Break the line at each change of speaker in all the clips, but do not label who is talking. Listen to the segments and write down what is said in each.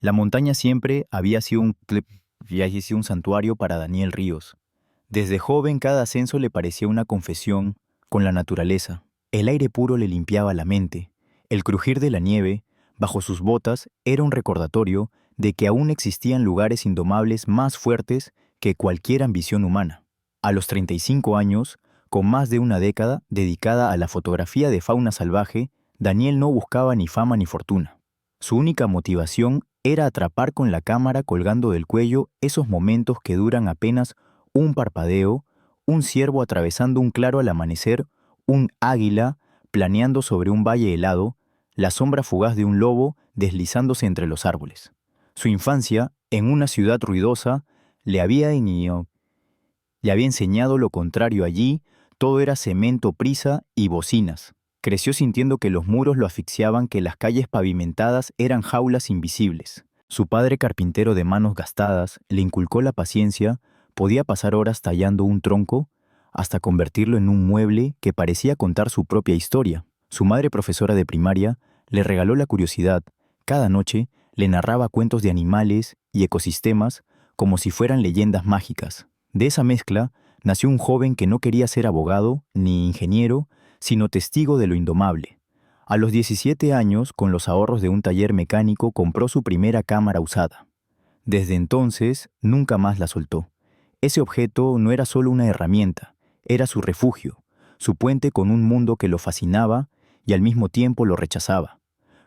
La montaña siempre había sido un santuario para Daniel Ríos. Desde joven cada ascenso le parecía una confesión con la naturaleza. El aire puro le limpiaba la mente. El crujir de la nieve, bajo sus botas, era un recordatorio de que aún existían lugares indomables más fuertes que cualquier ambición humana. A los 35 años, con más de una década dedicada a la fotografía de fauna salvaje, Daniel no buscaba ni fama ni fortuna. Su única motivación era atrapar con la cámara colgando del cuello esos momentos que duran apenas un parpadeo, un ciervo atravesando un claro al amanecer, un águila planeando sobre un valle helado, la sombra fugaz de un lobo deslizándose entre los árboles. Su infancia, en una ciudad ruidosa, le había enseñado lo contrario allí, todo era cemento, prisa y bocinas. Creció sintiendo que los muros lo asfixiaban, que las calles pavimentadas eran jaulas invisibles. Su padre, carpintero de manos gastadas, le inculcó la paciencia, podía pasar horas tallando un tronco hasta convertirlo en un mueble que parecía contar su propia historia. Su madre, profesora de primaria, le regaló la curiosidad. Cada noche le narraba cuentos de animales y ecosistemas como si fueran leyendas mágicas. De esa mezcla nació un joven que no quería ser abogado ni ingeniero, sino testigo de lo indomable. A los 17 años, con los ahorros de un taller mecánico, compró su primera cámara usada. Desde entonces, nunca más la soltó. Ese objeto no era solo una herramienta, era su refugio, su puente con un mundo que lo fascinaba y al mismo tiempo lo rechazaba.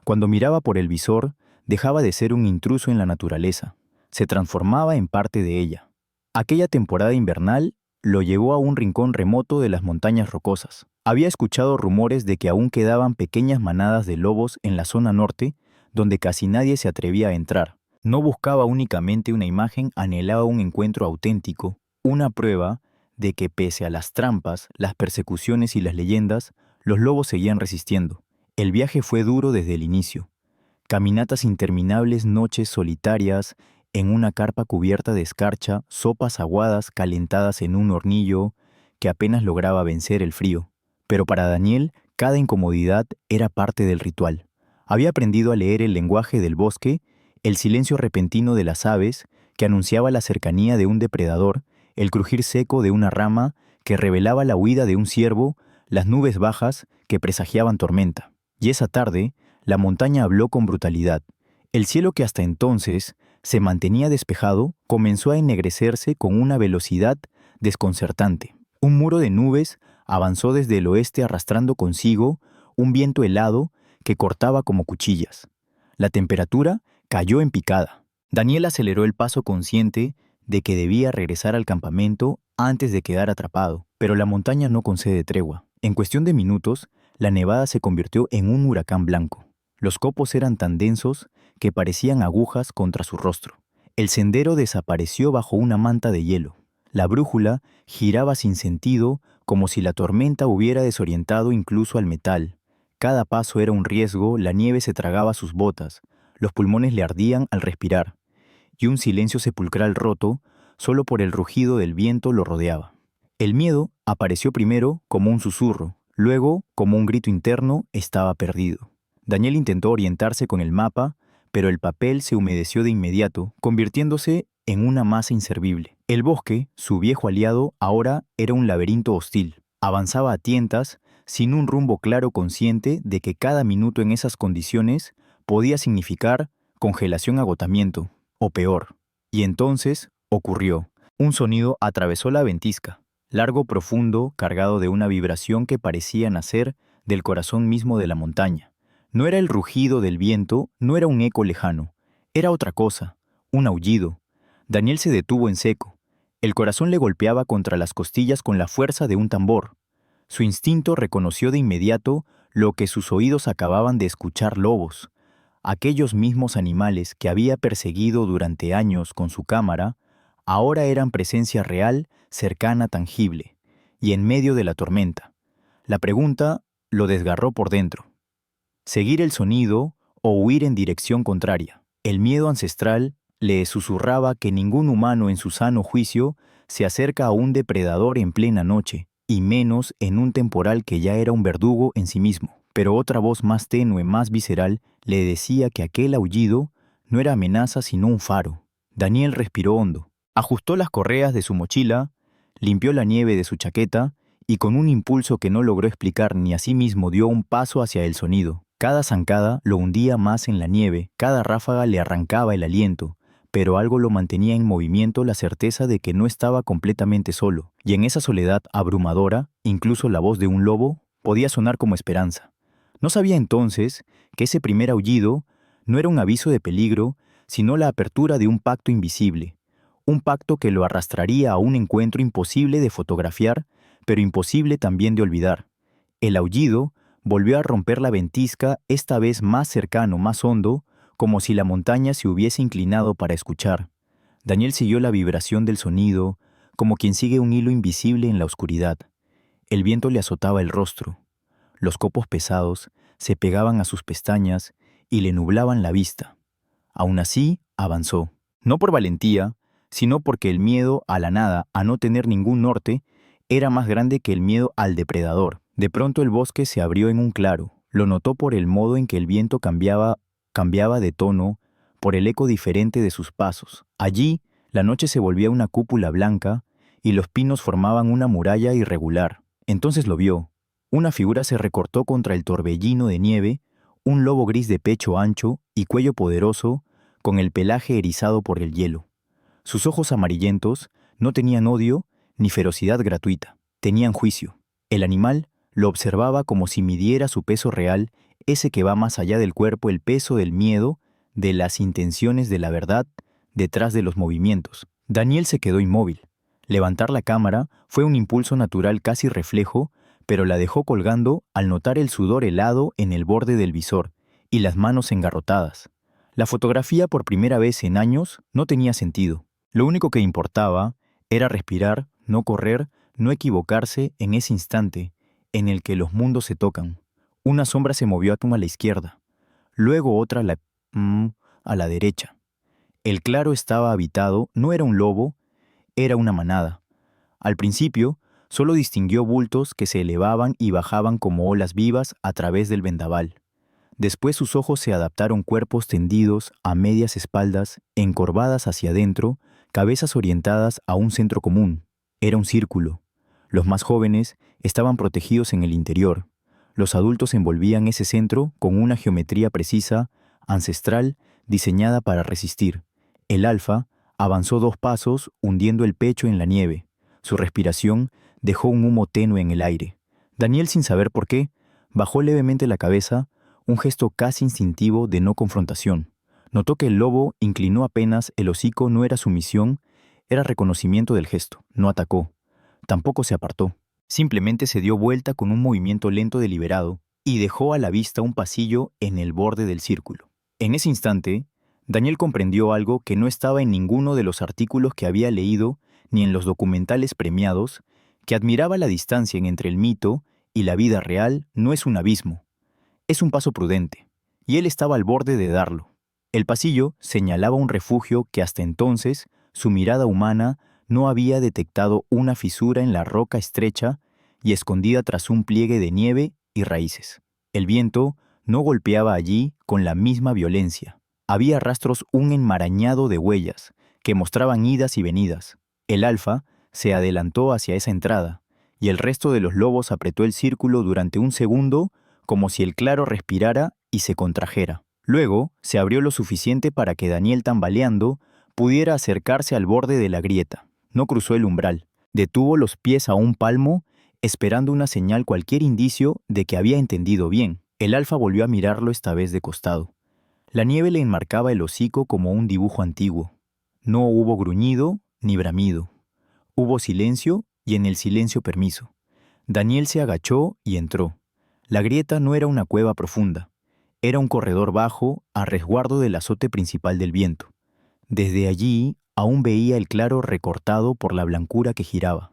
Cuando miraba por el visor, dejaba de ser un intruso en la naturaleza, se transformaba en parte de ella. Aquella temporada invernal lo llevó a un rincón remoto de las montañas rocosas. Había escuchado rumores de que aún quedaban pequeñas manadas de lobos en la zona norte, donde casi nadie se atrevía a entrar. No buscaba únicamente una imagen, anhelaba un encuentro auténtico, una prueba de que pese a las trampas, las persecuciones y las leyendas, los lobos seguían resistiendo. El viaje fue duro desde el inicio. Caminatas interminables, noches solitarias, en una carpa cubierta de escarcha, sopas aguadas calentadas en un hornillo que apenas lograba vencer el frío. Pero para Daniel, cada incomodidad era parte del ritual. Había aprendido a leer el lenguaje del bosque, el silencio repentino de las aves que anunciaba la cercanía de un depredador, el crujir seco de una rama que revelaba la huida de un ciervo, las nubes bajas que presagiaban tormenta. Y esa tarde, la montaña habló con brutalidad. El cielo que hasta entonces se mantenía despejado comenzó a ennegrecerse con una velocidad desconcertante. Un muro de nubes avanzó desde el oeste arrastrando consigo un viento helado que cortaba como cuchillas. La temperatura cayó en picada. Daniel aceleró el paso consciente de que debía regresar al campamento antes de quedar atrapado, pero la montaña no concede tregua. En cuestión de minutos, la nevada se convirtió en un huracán blanco. Los copos eran tan densos que parecían agujas contra su rostro. El sendero desapareció bajo una manta de hielo. La brújula giraba sin sentido, como si la tormenta hubiera desorientado incluso al metal. Cada paso era un riesgo, la nieve se tragaba sus botas, los pulmones le ardían al respirar, y un silencio sepulcral roto, solo por el rugido del viento lo rodeaba. El miedo apareció primero como un susurro, luego como un grito interno: estaba perdido. Daniel intentó orientarse con el mapa, pero el papel se humedeció de inmediato, convirtiéndose en una masa inservible. El bosque, su viejo aliado, ahora era un laberinto hostil. Avanzaba a tientas, sin un rumbo claro, consciente de que cada minuto en esas condiciones podía significar congelación, agotamiento, o peor. Y entonces ocurrió. Un sonido atravesó la ventisca, largo, profundo, cargado de una vibración que parecía nacer del corazón mismo de la montaña. No era el rugido del viento, no era un eco lejano, era otra cosa, un aullido. Daniel se detuvo en seco. El corazón le golpeaba contra las costillas con la fuerza de un tambor. Su instinto reconoció de inmediato lo que sus oídos acababan de escuchar: lobos. Aquellos mismos animales que había perseguido durante años con su cámara, ahora eran presencia real, cercana, tangible, y en medio de la tormenta. La pregunta lo desgarró por dentro. Seguir el sonido o huir en dirección contraria. El miedo ancestral le susurraba que ningún humano en su sano juicio se acerca a un depredador en plena noche, y menos en un temporal que ya era un verdugo en sí mismo. Pero otra voz más tenue, más visceral, le decía que aquel aullido no era amenaza sino un faro. Daniel respiró hondo, ajustó las correas de su mochila, limpió la nieve de su chaqueta y con un impulso que no logró explicar ni a sí mismo dio un paso hacia el sonido. Cada zancada lo hundía más en la nieve, cada ráfaga le arrancaba el aliento, pero algo lo mantenía en movimiento, la certeza de que no estaba completamente solo, y en esa soledad abrumadora, incluso la voz de un lobo podía sonar como esperanza. No sabía entonces que ese primer aullido no era un aviso de peligro, sino la apertura de un pacto invisible, un pacto que lo arrastraría a un encuentro imposible de fotografiar, pero imposible también de olvidar. El aullido volvió a romper la ventisca, esta vez más cercano, más hondo, como si la montaña se hubiese inclinado para escuchar. Daniel siguió la vibración del sonido, como quien sigue un hilo invisible en la oscuridad. El viento le azotaba el rostro. Los copos pesados se pegaban a sus pestañas y le nublaban la vista. Aún así, avanzó. No por valentía, sino porque el miedo a la nada, a no tener ningún norte, era más grande que el miedo al depredador. De pronto el bosque se abrió en un claro. Lo notó por el modo en que el viento cambiaba de tono, por el eco diferente de sus pasos. Allí, la noche se volvía una cúpula blanca y los pinos formaban una muralla irregular. Entonces lo vio. Una figura se recortó contra el torbellino de nieve, un lobo gris de pecho ancho y cuello poderoso, con el pelaje erizado por el hielo. Sus ojos amarillentos no tenían odio ni ferocidad gratuita, tenían juicio. El animal lo observaba como si midiera su peso real, ese que va más allá del cuerpo, el peso del miedo, de las intenciones de la verdad, detrás de los movimientos. Daniel se quedó inmóvil. Levantar la cámara fue un impulso natural casi reflejo, pero la dejó colgando al notar el sudor helado en el borde del visor y las manos engarrotadas. La fotografía por primera vez en años no tenía sentido. Lo único que importaba era respirar, no correr, no equivocarse en ese instante en el que los mundos se tocan. Una sombra se movió a la izquierda, luego otra a la derecha. El claro estaba habitado, no era un lobo, era una manada. Al principio, solo distinguió bultos que se elevaban y bajaban como olas vivas a través del vendaval. Después sus ojos se adaptaron cuerpos tendidos a medias espaldas, encorvadas hacia adentro, cabezas orientadas a un centro común. Era un círculo. Los más jóvenes estaban protegidos en el interior. Los adultos envolvían ese centro con una geometría precisa, ancestral, diseñada para resistir. El alfa avanzó 2 pasos, hundiendo el pecho en la nieve. Su respiración dejó un humo tenue en el aire. Daniel, sin saber por qué, bajó levemente la cabeza, un gesto casi instintivo de no confrontación. Notó que el lobo inclinó apenas el hocico, no era sumisión, era reconocimiento del gesto. No atacó. Tampoco se apartó. Simplemente se dio vuelta con un movimiento lento deliberado y dejó a la vista un pasillo en el borde del círculo. En ese instante, Daniel comprendió algo que no estaba en ninguno de los artículos que había leído ni en los documentales premiados, que admiraba la distancia entre el mito y la vida real no es un abismo, es un paso prudente, y él estaba al borde de darlo. El pasillo señalaba un refugio que hasta entonces su mirada humana no había detectado, una fisura en la roca estrecha y escondida tras un pliegue de nieve y raíces. El viento no golpeaba allí con la misma violencia. Había rastros, un enmarañado de huellas que mostraban idas y venidas. El alfa se adelantó hacia esa entrada, y el resto de los lobos apretó el círculo durante un segundo, como si el claro respirara y se contrajera. Luego se abrió lo suficiente para que Daniel, tambaleando, pudiera acercarse al borde de la grieta. No cruzó el umbral. Detuvo los pies a un palmo, esperando una señal, cualquier indicio de que había entendido bien. El alfa volvió a mirarlo, esta vez de costado. La nieve le enmarcaba el hocico como un dibujo antiguo. No hubo gruñido ni bramido. Hubo silencio y en el silencio permiso. Daniel se agachó y entró. La grieta no era una cueva profunda. Era un corredor bajo, a resguardo del azote principal del viento. Desde allí aún veía el claro recortado por la blancura que giraba.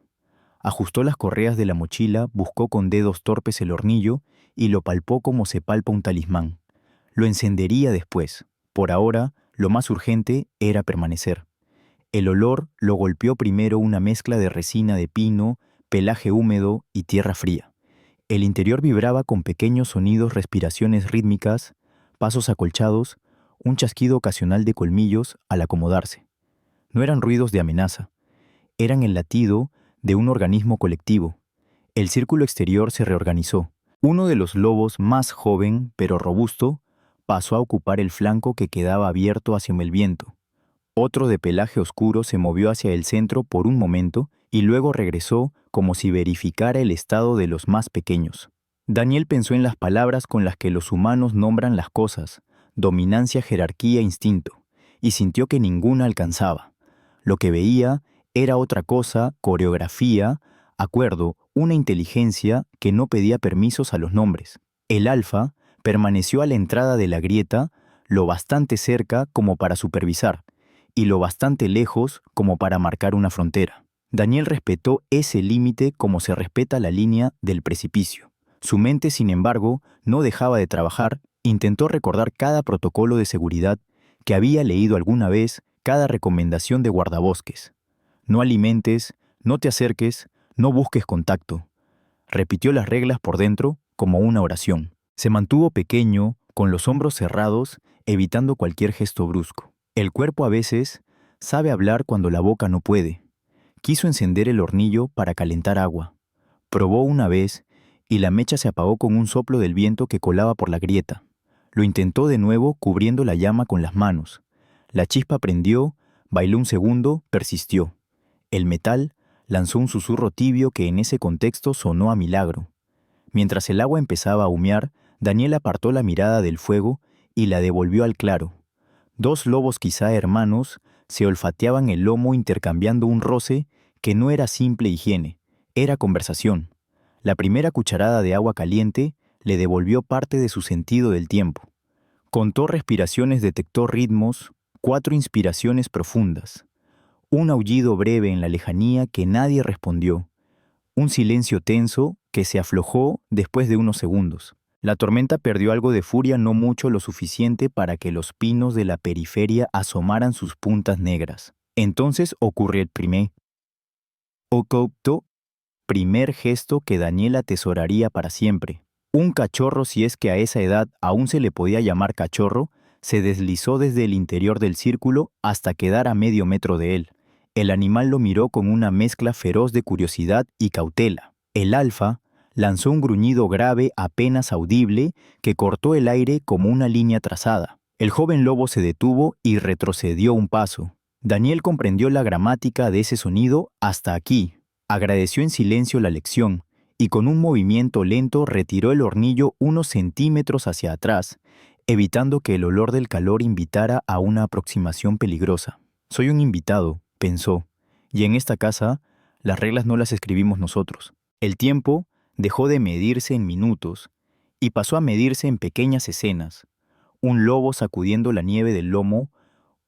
Ajustó las correas de la mochila, buscó con dedos torpes el hornillo y lo palpó como se palpa un talismán. Lo encendería después. Por ahora, lo más urgente era permanecer. El olor lo golpeó primero, una mezcla de resina de pino, pelaje húmedo y tierra fría. El interior vibraba con pequeños sonidos, respiraciones rítmicas, pasos acolchados, un chasquido ocasional de colmillos al acomodarse. No eran ruidos de amenaza, eran el latido de un organismo colectivo. El círculo exterior se reorganizó. Uno de los lobos, más joven pero robusto, pasó a ocupar el flanco que quedaba abierto hacia el viento. Otro de pelaje oscuro se movió hacia el centro por un momento y luego regresó como si verificara el estado de los más pequeños. Daniel pensó en las palabras con las que los humanos nombran las cosas: dominancia, jerarquía, instinto, y sintió que ninguna alcanzaba. Lo que veía era otra cosa: coreografía, acuerdo, una inteligencia que no pedía permisos a los nombres. El alfa permaneció a la entrada de la grieta, lo bastante cerca como para supervisar, y lo bastante lejos como para marcar una frontera. Daniel respetó ese límite como se respeta la línea del precipicio. Su mente, sin embargo, no dejaba de trabajar. Intentó recordar cada protocolo de seguridad que había leído alguna vez, cada recomendación de guardabosques. No alimentes, no te acerques, no busques contacto. Repitió las reglas por dentro como una oración. Se mantuvo pequeño, con los hombros cerrados, evitando cualquier gesto brusco. El cuerpo a veces sabe hablar cuando la boca no puede. Quiso encender el hornillo para calentar agua. Probó una vez y la mecha se apagó con un soplo del viento que colaba por la grieta. Lo intentó de nuevo cubriendo la llama con las manos. La chispa prendió, bailó un segundo, persistió. El metal lanzó un susurro tibio que en ese contexto sonó a milagro. Mientras el agua empezaba a humear, Daniel apartó la mirada del fuego y la devolvió al claro. Dos lobos, quizá hermanos, se olfateaban el lomo intercambiando un roce que no era simple higiene, era conversación. La primera cucharada de agua caliente le devolvió parte de su sentido del tiempo. Contó respiraciones, detectó ritmos, 4 inspiraciones profundas. Un aullido breve en la lejanía que nadie respondió. Un silencio tenso que se aflojó después de unos segundos. La tormenta perdió algo de furia, no mucho, lo suficiente para que los pinos de la periferia asomaran sus puntas negras. Entonces ocurrió el primer gesto que Daniel atesoraría para siempre. Un cachorro, si es que a esa edad aún se le podía llamar cachorro, se deslizó desde el interior del círculo hasta quedar a medio metro de él. El animal lo miró con una mezcla feroz de curiosidad y cautela. El alfa lanzó un gruñido grave apenas audible que cortó el aire como una línea trazada. El joven lobo se detuvo y retrocedió un paso. Daniel comprendió la gramática de ese sonido hasta aquí. Agradeció en silencio la lección y con un movimiento lento retiró el hornillo unos centímetros hacia atrás, evitando que el olor del calor invitara a una aproximación peligrosa. Soy un invitado, pensó, y en esta casa las reglas no las escribimos nosotros. El tiempo dejó de medirse en minutos y pasó a medirse en pequeñas escenas. Un lobo sacudiendo la nieve del lomo,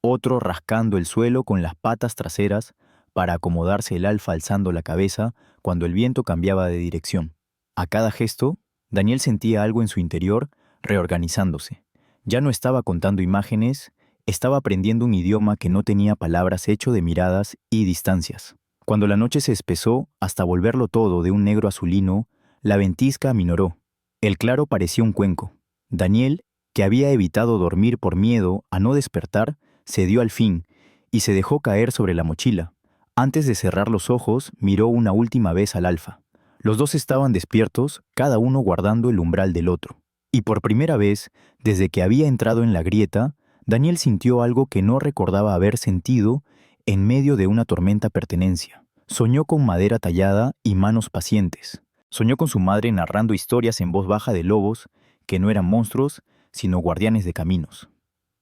otro rascando el suelo con las patas traseras para acomodarse, el alfa alzando la cabeza cuando el viento cambiaba de dirección. A cada gesto, Daniel sentía algo en su interior reorganizándose. Ya no estaba contando imágenes, estaba aprendiendo un idioma que no tenía palabras, hecho de miradas y distancias. Cuando la noche se espesó hasta volverlo todo de un negro azulino, la ventisca aminoró. El claro parecía un cuenco. Daniel, que había evitado dormir por miedo a no despertar, cedió al fin y se dejó caer sobre la mochila. Antes de cerrar los ojos, miró una última vez al alfa. Los dos estaban despiertos, cada uno guardando el umbral del otro. Y por primera vez, desde que había entrado en la grieta, Daniel sintió algo que no recordaba haber sentido en medio de una tormenta: pertenencia. Soñó con madera tallada y manos pacientes. Soñó con su madre narrando historias en voz baja de lobos que no eran monstruos, sino guardianes de caminos.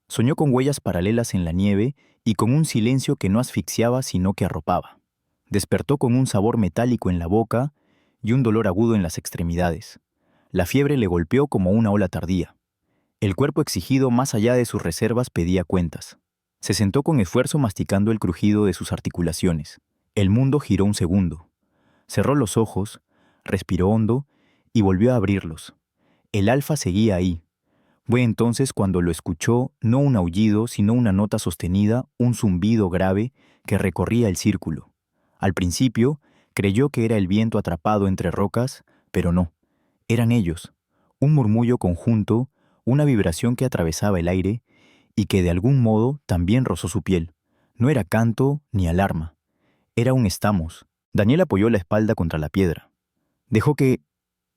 Soñó con huellas paralelas en la nieve y con un silencio que no asfixiaba sino que arropaba. Despertó con un sabor metálico en la boca y un dolor agudo en las extremidades. La fiebre le golpeó como una ola tardía. El cuerpo exigido más allá de sus reservas pedía cuentas. Se sentó con esfuerzo masticando el crujido de sus articulaciones. El mundo giró un segundo. Cerró los ojos, respiró hondo y volvió a abrirlos. El alfa seguía ahí. Fue entonces cuando lo escuchó, no un aullido, sino una nota sostenida, un zumbido grave que recorría el círculo. Al principio, creyó que era el viento atrapado entre rocas, pero no. Eran ellos, un murmullo conjunto, una vibración que atravesaba el aire y que de algún modo también rozó su piel. No era canto ni alarma, era un estamos. Daniel apoyó la espalda contra la piedra. Dejó que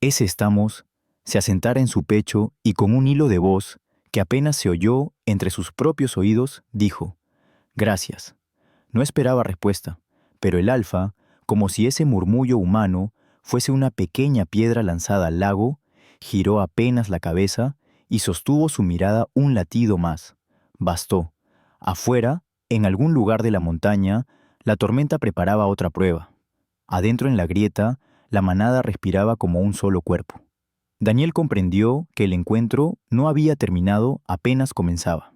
ese estamos se asentara en su pecho y con un hilo de voz que apenas se oyó entre sus propios oídos, dijo: «Gracias». No esperaba respuesta, pero el alfa, como si ese murmullo humano fuese una pequeña piedra lanzada al lago, giró apenas la cabeza y sostuvo su mirada un latido más. Bastó. Afuera, en algún lugar de la montaña, la tormenta preparaba otra prueba. Adentro en la grieta, la manada respiraba como un solo cuerpo. Daniel comprendió que el encuentro no había terminado, apenas comenzaba.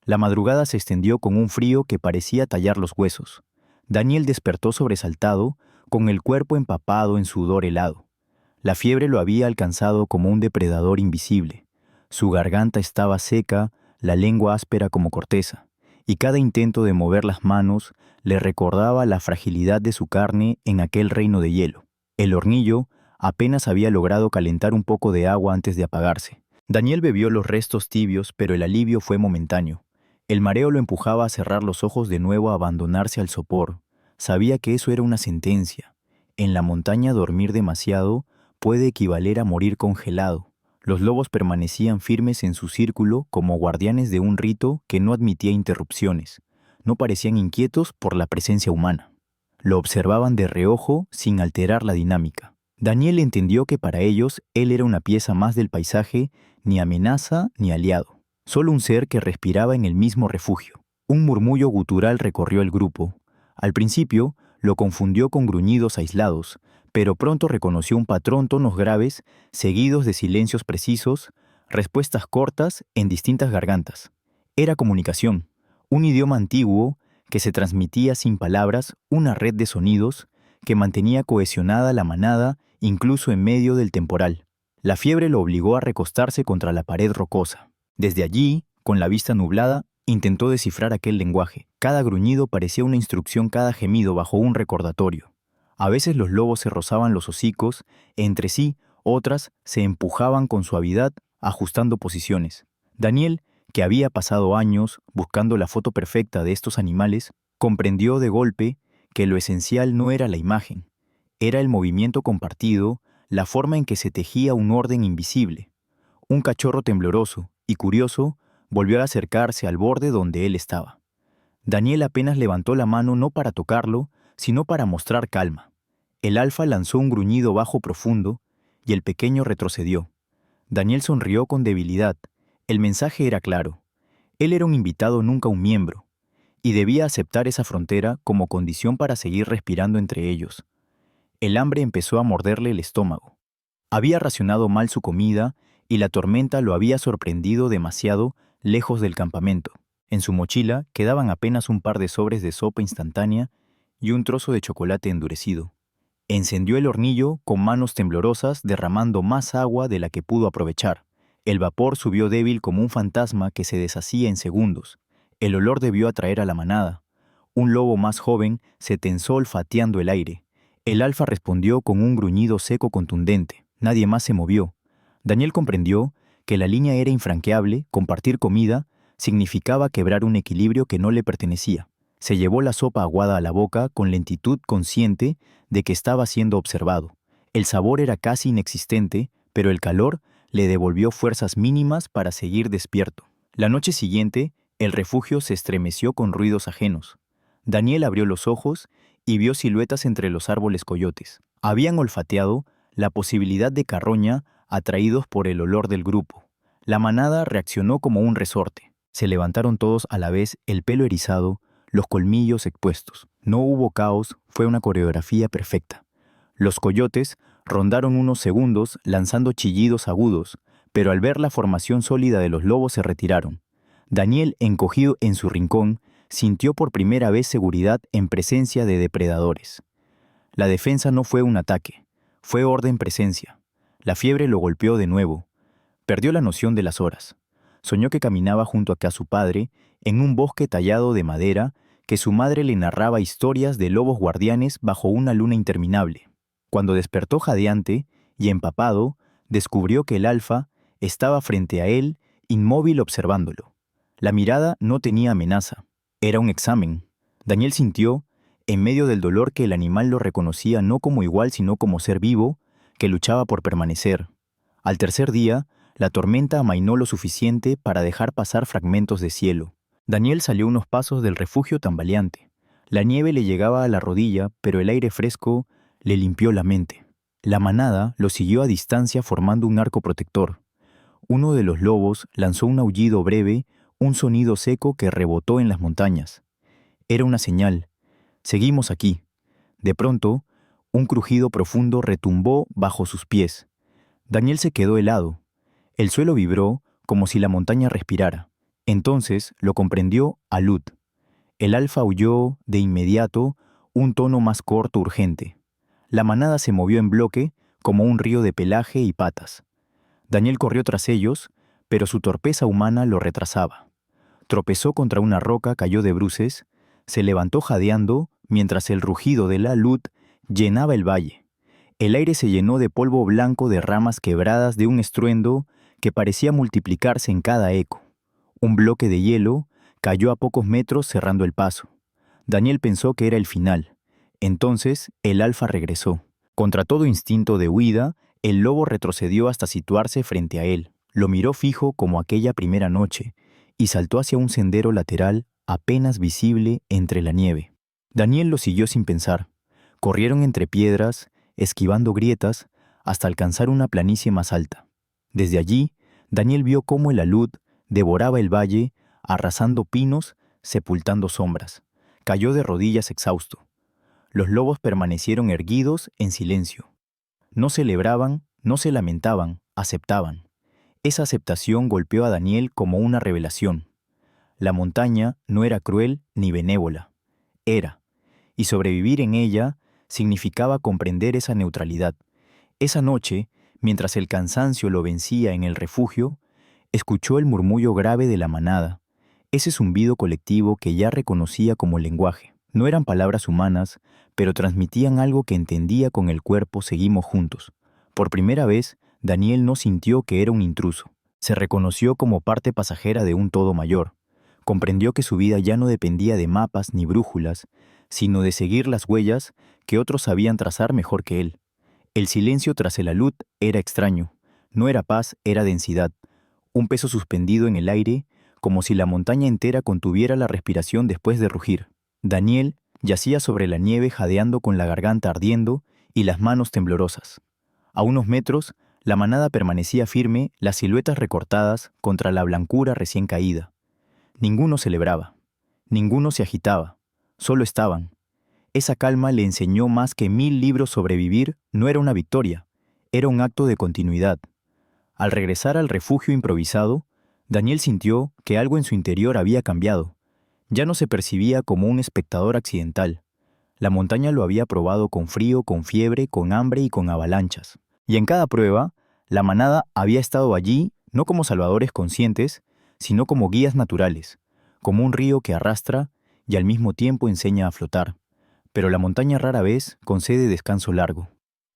La madrugada se extendió con un frío que parecía tallar los huesos. Daniel despertó sobresaltado, con el cuerpo empapado en sudor helado. La fiebre lo había alcanzado como un depredador invisible. Su garganta estaba seca, la lengua áspera como corteza, y cada intento de mover las manos le recordaba la fragilidad de su carne en aquel reino de hielo. El hornillo apenas había logrado calentar un poco de agua antes de apagarse. Daniel bebió los restos tibios, pero el alivio fue momentáneo. El mareo lo empujaba a cerrar los ojos de nuevo, a abandonarse al sopor. Sabía que eso era una sentencia. En la montaña dormir demasiado puede equivaler a morir congelado. Los lobos permanecían firmes en su círculo como guardianes de un rito que no admitía interrupciones. No parecían inquietos por la presencia humana. Lo observaban de reojo sin alterar la dinámica. Daniel entendió que para ellos él era una pieza más del paisaje, ni amenaza ni aliado. Solo un ser que respiraba en el mismo refugio. Un murmullo gutural recorrió el grupo. Al principio lo confundió con gruñidos aislados, pero pronto reconoció un patrón: tonos graves, seguidos de silencios precisos, respuestas cortas en distintas gargantas. Era comunicación, un idioma antiguo que se transmitía sin palabras, una red de sonidos que mantenía cohesionada la manada incluso en medio del temporal. La fiebre lo obligó a recostarse contra la pared rocosa. Desde allí, con la vista nublada, intentó descifrar aquel lenguaje. Cada gruñido parecía una instrucción, cada gemido bajo un recordatorio. A veces los lobos se rozaban los hocicos, entre sí otras se empujaban con suavidad, ajustando posiciones. Daniel, que había pasado años buscando la foto perfecta de estos animales, comprendió de golpe que lo esencial no era la imagen, era el movimiento compartido, la forma en que se tejía un orden invisible. Un cachorro tembloroso y curioso volvió a acercarse al borde donde él estaba. Daniel apenas levantó la mano, no para tocarlo, sino para mostrar calma. El alfa lanzó un gruñido bajo profundo y el pequeño retrocedió. Daniel sonrió con debilidad. El mensaje era claro. Él era un invitado, nunca un miembro, y debía aceptar esa frontera como condición para seguir respirando entre ellos. El hambre empezó a morderle el estómago. Había racionado mal su comida y la tormenta lo había sorprendido demasiado lejos del campamento. En su mochila quedaban apenas un par de sobres de sopa instantánea y un trozo de chocolate endurecido. Encendió el hornillo con manos temblorosas, derramando más agua de la que pudo aprovechar. El vapor subió débil como un fantasma que se deshacía en segundos. El olor debió atraer a la manada. Un lobo más joven se tensó olfateando el aire. El alfa respondió con un gruñido seco contundente. Nadie más se movió. Daniel comprendió que la línea era infranqueable. Compartir comida significaba quebrar un equilibrio que no le pertenecía. Se llevó la sopa aguada a la boca con lentitud, consciente de que estaba siendo observado. El sabor era casi inexistente, pero el calor le devolvió fuerzas mínimas para seguir despierto. La noche siguiente, el refugio se estremeció con ruidos ajenos. Daniel abrió los ojos y vio siluetas entre los árboles coyotes. Habían olfateado la posibilidad de carroña, atraídos por el olor del grupo. La manada reaccionó como un resorte. Se levantaron todos a la vez, el pelo erizado, los colmillos expuestos. No hubo caos, fue una coreografía perfecta. Los coyotes rondaron unos segundos lanzando chillidos agudos, pero al ver la formación sólida de los lobos se retiraron. Daniel, encogido en su rincón, sintió por primera vez seguridad en presencia de depredadores. La defensa no fue un ataque, fue orden-presencia. La fiebre lo golpeó de nuevo. Perdió la noción de las horas. Soñó que caminaba junto a su padre en un bosque tallado de madera, que su madre le narraba historias de lobos guardianes bajo una luna interminable. Cuando despertó jadeante y empapado, descubrió que el alfa estaba frente a él, inmóvil observándolo. La mirada no tenía amenaza, era un examen. Daniel sintió, en medio del dolor, que el animal lo reconocía no como igual sino como ser vivo que luchaba por permanecer. Al tercer día, la tormenta amainó lo suficiente para dejar pasar fragmentos de cielo. Daniel salió unos pasos del refugio tambaleante. La nieve le llegaba a la rodilla, pero el aire fresco le limpió la mente. La manada lo siguió a distancia formando un arco protector. Uno de los lobos lanzó un aullido breve, un sonido seco que rebotó en las montañas. Era una señal. Seguimos aquí. De pronto, un crujido profundo retumbó bajo sus pies. Daniel se quedó helado. El suelo vibró como si la montaña respirara. Entonces lo comprendió Alud. El alfa oyó de inmediato un tono más corto, urgente. La manada se movió en bloque como un río de pelaje y patas. Daniel corrió tras ellos, pero su torpeza humana lo retrasaba. Tropezó contra una roca, cayó de bruces, se levantó jadeando mientras el rugido de la Alud llenaba el valle. El aire se llenó de polvo blanco, de ramas quebradas, de un estruendo que parecía multiplicarse en cada eco. Un bloque de hielo cayó a pocos metros cerrando el paso. Daniel pensó que era el final. Entonces el alfa regresó. Contra todo instinto de huida, el lobo retrocedió hasta situarse frente a él. Lo miró fijo como aquella primera noche y saltó hacia un sendero lateral apenas visible entre la nieve. Daniel lo siguió sin pensar. Corrieron entre piedras, esquivando grietas, hasta alcanzar una planicie más alta. Desde allí, Daniel vio cómo el alud devoraba el valle, arrasando pinos, sepultando sombras. Cayó de rodillas exhausto. Los lobos permanecieron erguidos en silencio. No celebraban, no se lamentaban, aceptaban. Esa aceptación golpeó a Daniel como una revelación. La montaña no era cruel ni benévola. Era. Y sobrevivir en ella significaba comprender esa neutralidad. Esa noche, mientras el cansancio lo vencía en el refugio, escuchó el murmullo grave de la manada, ese zumbido colectivo que ya reconocía como lenguaje. No eran palabras humanas, pero transmitían algo que entendía con el cuerpo. Seguimos juntos. Por primera vez, Daniel no sintió que era un intruso. Se reconoció como parte pasajera de un todo mayor. Comprendió que su vida ya no dependía de mapas ni brújulas, sino de seguir las huellas que otros sabían trazar mejor que él. El silencio tras el alud era extraño. No era paz, era densidad. Un peso suspendido en el aire, como si la montaña entera contuviera la respiración después de rugir. Daniel yacía sobre la nieve jadeando con la garganta ardiendo y las manos temblorosas. A unos metros, la manada permanecía firme, las siluetas recortadas contra la blancura recién caída. Ninguno celebraba, ninguno se agitaba, solo estaban. Esa calma le enseñó más que 1000 libros sobre vivir. No era una victoria, era un acto de continuidad. Al regresar al refugio improvisado, Daniel sintió que algo en su interior había cambiado. Ya no se percibía como un espectador accidental. La montaña lo había probado con frío, con fiebre, con hambre y con avalanchas. Y en cada prueba, la manada había estado allí no como salvadores conscientes, sino como guías naturales, como un río que arrastra y al mismo tiempo enseña a flotar. Pero la montaña rara vez concede descanso largo.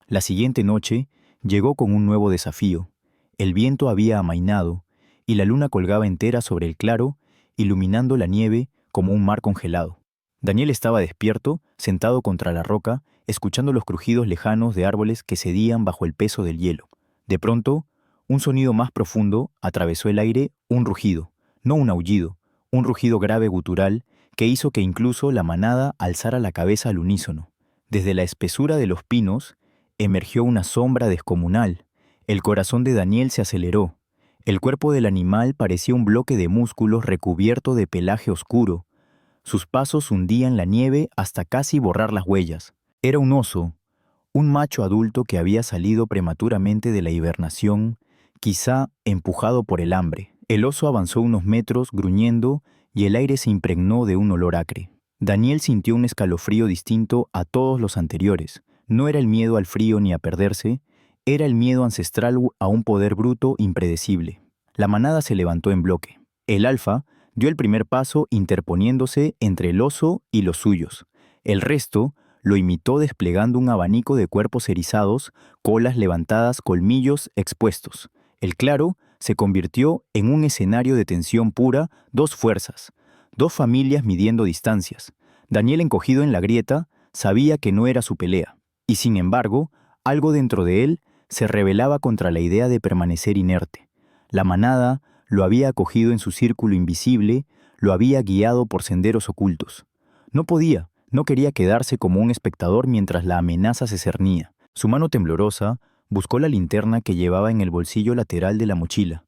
La siguiente noche llegó con un nuevo desafío. El viento había amainado y la luna colgaba entera sobre el claro, iluminando la nieve como un mar congelado. Daniel estaba despierto, sentado contra la roca, escuchando los crujidos lejanos de árboles que cedían bajo el peso del hielo. De pronto, un sonido más profundo atravesó el aire, un rugido, no un aullido, un rugido grave gutural que hizo que incluso la manada alzara la cabeza al unísono. Desde la espesura de los pinos emergió una sombra descomunal. El corazón de Daniel se aceleró. El cuerpo del animal parecía un bloque de músculos recubierto de pelaje oscuro. Sus pasos hundían la nieve hasta casi borrar las huellas. Era un oso, un macho adulto que había salido prematuramente de la hibernación, quizá empujado por el hambre. El oso avanzó unos metros gruñendo y el aire se impregnó de un olor acre. Daniel sintió un escalofrío distinto a todos los anteriores. No era el miedo al frío ni a perderse, era el miedo ancestral a un poder bruto impredecible. La manada se levantó en bloque. El alfa dio el primer paso interponiéndose entre el oso y los suyos. El resto lo imitó desplegando un abanico de cuerpos erizados, colas levantadas, colmillos expuestos. El claro se convirtió en un escenario de tensión pura, dos fuerzas, dos familias midiendo distancias. Daniel, encogido en la grieta, sabía que no era su pelea, y sin embargo, algo dentro de él se rebelaba contra la idea de permanecer inerte. La manada lo había acogido en su círculo invisible, lo había guiado por senderos ocultos. No quería quedarse como un espectador mientras la amenaza se cernía. Su mano temblorosa buscó la linterna que llevaba en el bolsillo lateral de la mochila.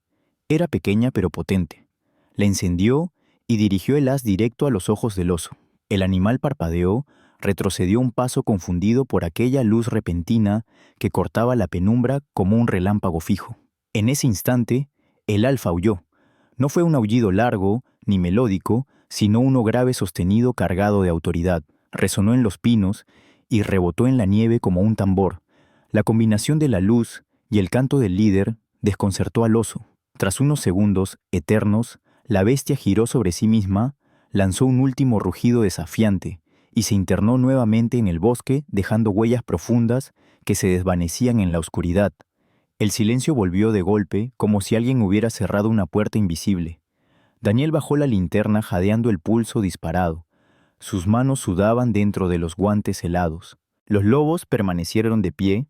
Era pequeña pero potente. La encendió y dirigió el haz directo a los ojos del oso. El animal parpadeó, retrocedió un paso confundido por aquella luz repentina que cortaba la penumbra como un relámpago fijo. En ese instante, el alfa aulló. No fue un aullido largo ni melódico, sino uno grave sostenido cargado de autoridad. Resonó en los pinos y rebotó en la nieve como un tambor. La combinación de la luz y el canto del líder desconcertó al oso. Tras unos segundos eternos, la bestia giró sobre sí misma, lanzó un último rugido desafiante y se internó nuevamente en el bosque, dejando huellas profundas que se desvanecían en la oscuridad. El silencio volvió de golpe, como si alguien hubiera cerrado una puerta invisible. Daniel bajó la linterna jadeando el pulso disparado. Sus manos sudaban dentro de los guantes helados. Los lobos permanecieron de pie,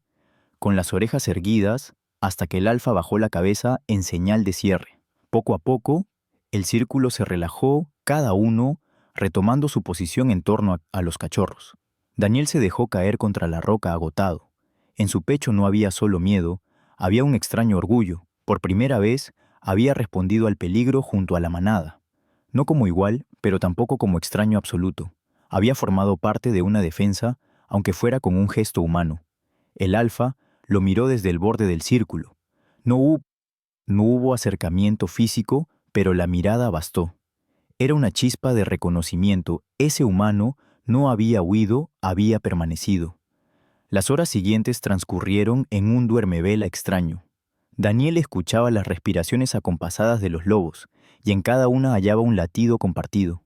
con las orejas erguidas, hasta que el alfa bajó la cabeza en señal de cierre. Poco a poco, el círculo se relajó, cada uno retomando su posición en torno a los cachorros. Daniel se dejó caer contra la roca agotado. En su pecho no había solo miedo, había un extraño orgullo. Por primera vez, había respondido al peligro junto a la manada. No como igual, pero tampoco como extraño absoluto. Había formado parte de una defensa, aunque fuera con un gesto humano. El alfa lo miró desde el borde del círculo. No hubo acercamiento físico, pero la mirada bastó. Era una chispa de reconocimiento. Ese humano no había huido, había permanecido. Las horas siguientes transcurrieron en un duermevela extraño. Daniel escuchaba las respiraciones acompasadas de los lobos, y en cada una hallaba un latido compartido.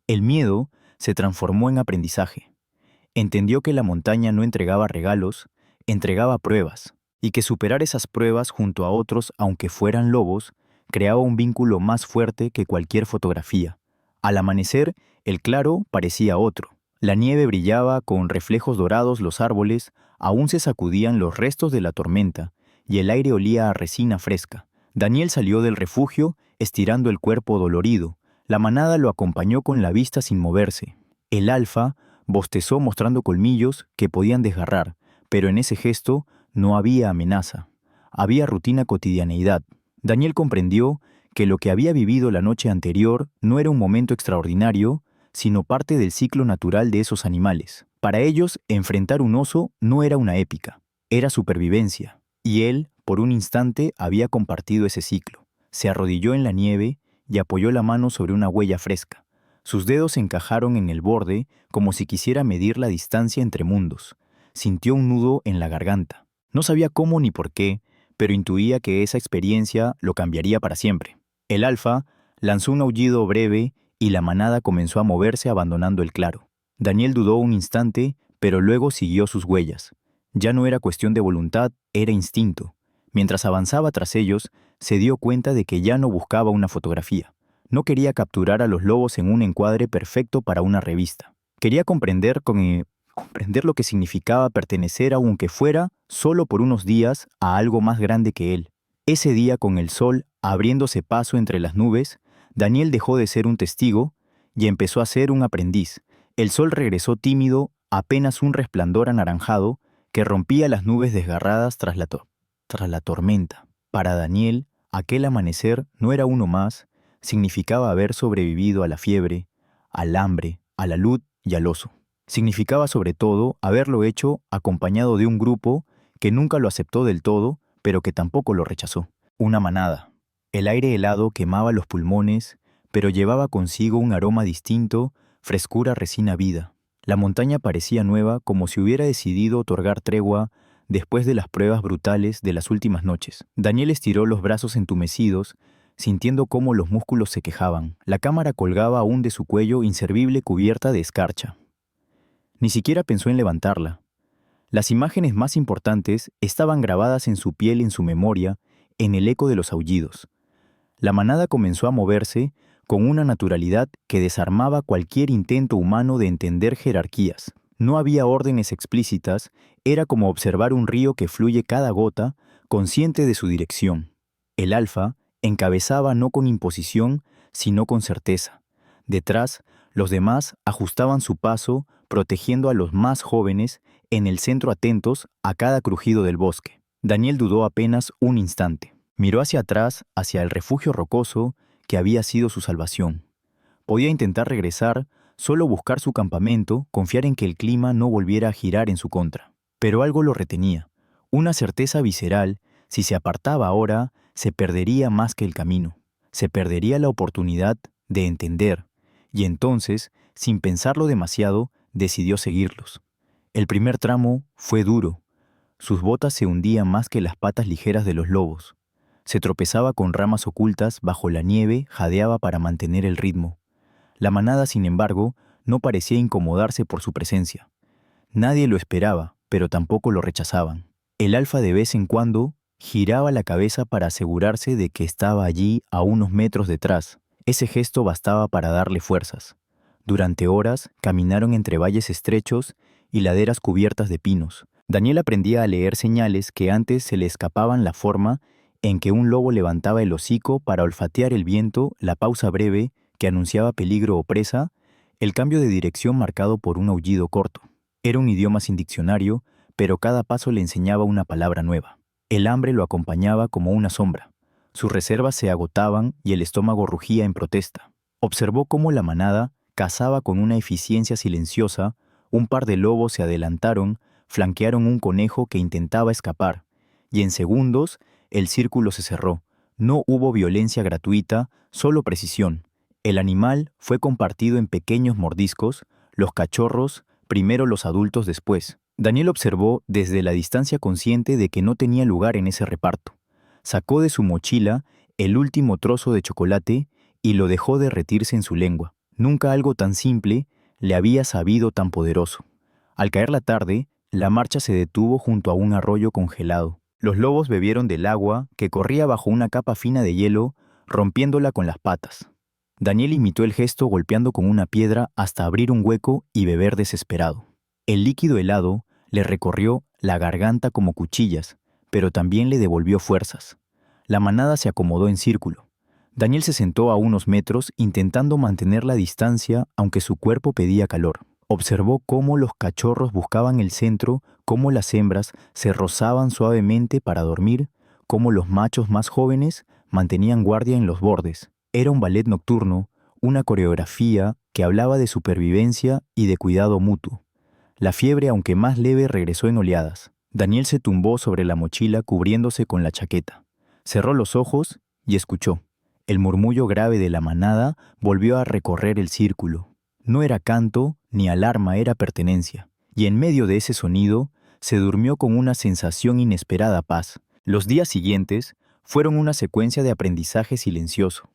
El miedo se transformó en aprendizaje. Entendió que la montaña no entregaba regalos, entregaba pruebas, y que superar esas pruebas junto a otros, aunque fueran lobos, creaba un vínculo más fuerte que cualquier fotografía. Al amanecer, el claro parecía otro. La nieve brillaba con reflejos dorados, los árboles aún se sacudían los restos de la tormenta, y el aire olía a resina fresca. Daniel salió del refugio, estirando el cuerpo dolorido. La manada lo acompañó con la vista sin moverse. El alfa bostezó mostrando colmillos que podían desgarrar, pero en ese gesto no había amenaza. Había rutina, cotidianeidad. Daniel comprendió que lo que había vivido la noche anterior no era un momento extraordinario, sino parte del ciclo natural de esos animales. Para ellos, enfrentar un oso no era una épica, era supervivencia. Y él, por un instante, había compartido ese ciclo. Se arrodilló en la nieve y apoyó la mano sobre una huella fresca. Sus dedos se encajaron en el borde como si quisiera medir la distancia entre mundos. Sintió un nudo en la garganta. No sabía cómo ni por qué, pero intuía que esa experiencia lo cambiaría para siempre. El alfa lanzó un aullido breve y la manada comenzó a moverse abandonando el claro. Daniel dudó un instante, pero luego siguió sus huellas. Ya no era cuestión de voluntad, era instinto. Mientras avanzaba tras ellos, se dio cuenta de que ya no buscaba una fotografía. No quería capturar a los lobos en un encuadre perfecto para una revista. Quería comprender lo que significaba pertenecer, aunque fuera solo por unos días, a algo más grande que él. Ese día, con el sol abriéndose paso entre las nubes, Daniel dejó de ser un testigo y empezó a ser un aprendiz. El sol regresó tímido, apenas un resplandor anaranjado que rompía las nubes desgarradas tras la tormenta. Para Daniel, aquel amanecer no era uno más, significaba haber sobrevivido a la fiebre, al hambre, a la luz y al oso. Significaba sobre todo haberlo hecho acompañado de un grupo que nunca lo aceptó del todo, pero que tampoco lo rechazó. Una manada. El aire helado quemaba los pulmones, pero llevaba consigo un aroma distinto, frescura, resina, vida. La montaña parecía nueva, como si hubiera decidido otorgar tregua después de las pruebas brutales de las últimas noches. Daniel estiró los brazos entumecidos, sintiendo cómo los músculos se quejaban. La cámara colgaba aún de su cuello inservible cubierta de escarcha. Ni siquiera pensó en levantarla. Las imágenes más importantes estaban grabadas en su piel, en su memoria, en el eco de los aullidos. La manada comenzó a moverse con una naturalidad que desarmaba cualquier intento humano de entender jerarquías. No había órdenes explícitas, era como observar un río que fluye cada gota, consciente de su dirección. El alfa encabezaba no con imposición, sino con certeza. Detrás, los demás ajustaban su paso, protegiendo a los más jóvenes, en el centro atentos a cada crujido del bosque. Daniel dudó apenas un instante. Miró hacia atrás, hacia el refugio rocoso que había sido su salvación. Podía intentar regresar, solo buscar su campamento, confiar en que el clima no volviera a girar en su contra. Pero algo lo retenía, una certeza visceral: si se apartaba ahora, se perdería más que el camino. Se perdería la oportunidad de entender, y entonces, sin pensarlo demasiado, decidió seguirlos. El primer tramo fue duro. Sus botas se hundían más que las patas ligeras de los lobos. Se tropezaba con ramas ocultas bajo la nieve, jadeaba para mantener el ritmo. La manada, sin embargo, no parecía incomodarse por su presencia. Nadie lo esperaba, pero tampoco lo rechazaban. El alfa de vez en cuando giraba la cabeza para asegurarse de que estaba allí a unos metros detrás. Ese gesto bastaba para darle fuerzas. Durante horas caminaron entre valles estrechos y laderas cubiertas de pinos. Daniel aprendía a leer señales que antes se le escapaban: la forma en que un lobo levantaba el hocico para olfatear el viento, la pausa breve que anunciaba peligro o presa, el cambio de dirección marcado por un aullido corto. Era un idioma sin diccionario, pero cada paso le enseñaba una palabra nueva. El hambre lo acompañaba como una sombra. Sus reservas se agotaban y el estómago rugía en protesta. Observó cómo la manada cazaba con una eficiencia silenciosa. Un par de lobos se adelantaron, flanquearon un conejo que intentaba escapar, y en segundos el círculo se cerró. No hubo violencia gratuita, solo precisión. El animal fue compartido en pequeños mordiscos, los cachorros, primero, los adultos después. Daniel observó desde la distancia, consciente de que no tenía lugar en ese reparto. Sacó de su mochila el último trozo de chocolate y lo dejó derretirse en su lengua. Nunca algo tan simple le había sabido tan poderoso. Al caer la tarde, la marcha se detuvo junto a un arroyo congelado. Los lobos bebieron del agua que corría bajo una capa fina de hielo, rompiéndola con las patas. Daniel imitó el gesto, golpeando con una piedra hasta abrir un hueco y beber desesperado. El líquido helado le recorrió la garganta como cuchillas, pero también le devolvió fuerzas. La manada se acomodó en círculo. Daniel se sentó a unos metros, intentando mantener la distancia, aunque su cuerpo pedía calor. Observó cómo los cachorros buscaban el centro, cómo las hembras se rozaban suavemente para dormir, cómo los machos más jóvenes mantenían guardia en los bordes. Era un ballet nocturno, una coreografía que hablaba de supervivencia y de cuidado mutuo. La fiebre, aunque más leve, regresó en oleadas. Daniel se tumbó sobre la mochila, cubriéndose con la chaqueta. Cerró los ojos y escuchó. El murmullo grave de la manada volvió a recorrer el círculo. No era canto ni alarma, era pertenencia. Y en medio de ese sonido, se durmió con una sensación inesperada paz. Los días siguientes fueron una secuencia de aprendizaje silencioso.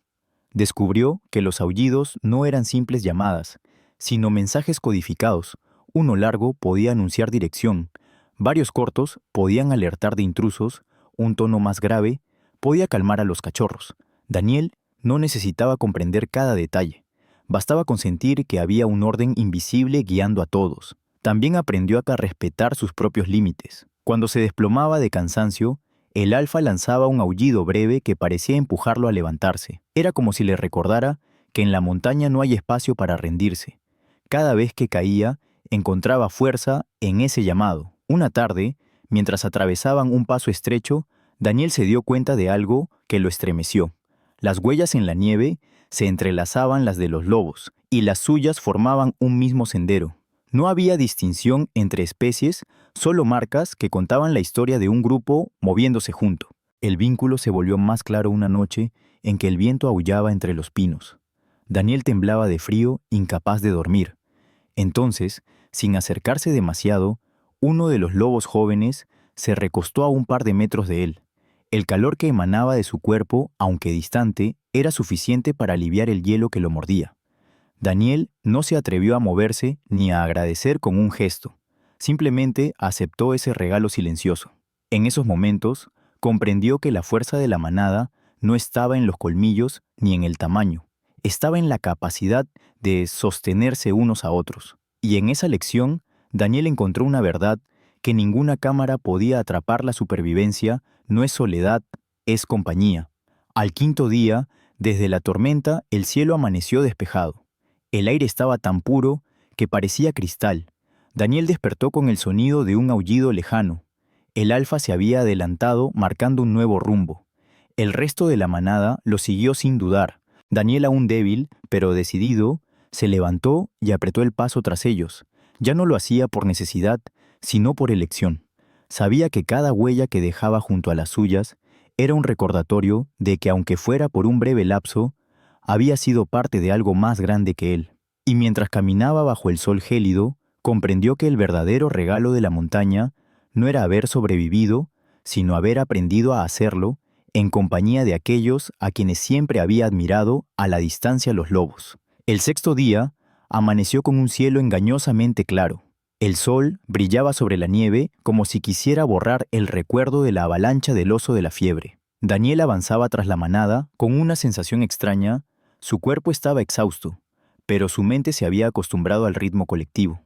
Descubrió que los aullidos no eran simples llamadas, sino mensajes codificados. Uno largo podía anunciar dirección, varios cortos podían alertar de intrusos, un tono más grave podía calmar a los cachorros. Daniel no necesitaba comprender cada detalle, bastaba con sentir que había un orden invisible guiando a todos. También aprendió a respetar sus propios límites. Cuando se desplomaba de cansancio, el alfa lanzaba un aullido breve que parecía empujarlo a levantarse. Era como si le recordara que en la montaña no hay espacio para rendirse. Cada vez que caía, encontraba fuerza en ese llamado. Una tarde, mientras atravesaban un paso estrecho, Daniel se dio cuenta de algo que lo estremeció. Las huellas en la nieve se entrelazaban las de los lobos, y las suyas formaban un mismo sendero. No había distinción entre especies, solo marcas que contaban la historia de un grupo moviéndose junto. El vínculo se volvió más claro una noche en que el viento aullaba entre los pinos. Daniel temblaba de frío, incapaz de dormir. Entonces, sin acercarse demasiado, uno de los lobos jóvenes se recostó a un par de metros de él. El calor que emanaba de su cuerpo, aunque distante, era suficiente para aliviar el hielo que lo mordía. Daniel no se atrevió a moverse ni a agradecer con un gesto. Simplemente aceptó ese regalo silencioso. En esos momentos, comprendió que la fuerza de la manada no estaba en los colmillos ni en el tamaño, estaba en la capacidad de sostenerse unos a otros. Y en esa lección, Daniel encontró una verdad: que ninguna cámara podía atrapar. La supervivencia no es soledad, es compañía. Al quinto día, desde la tormenta, el cielo amaneció despejado. El aire estaba tan puro que parecía cristal. Daniel despertó con el sonido de un aullido lejano. El alfa se había adelantado, marcando un nuevo rumbo. El resto de la manada lo siguió sin dudar. Daniel, aún débil, pero decidido, se levantó y apretó el paso tras ellos. Ya no lo hacía por necesidad, sino por elección. Sabía que cada huella que dejaba junto a las suyas era un recordatorio de que, aunque fuera por un breve lapso, había sido parte de algo más grande que él. Y mientras caminaba bajo el sol gélido, comprendió que el verdadero regalo de la montaña no era haber sobrevivido, sino haber aprendido a hacerlo en compañía de aquellos a quienes siempre había admirado a la distancia: los lobos. El sexto día amaneció con un cielo engañosamente claro. El sol brillaba sobre la nieve como si quisiera borrar el recuerdo de la avalancha del oso de la fiebre. Daniel avanzaba tras la manada con una sensación extraña. Su cuerpo estaba exhausto, pero su mente se había acostumbrado al ritmo colectivo.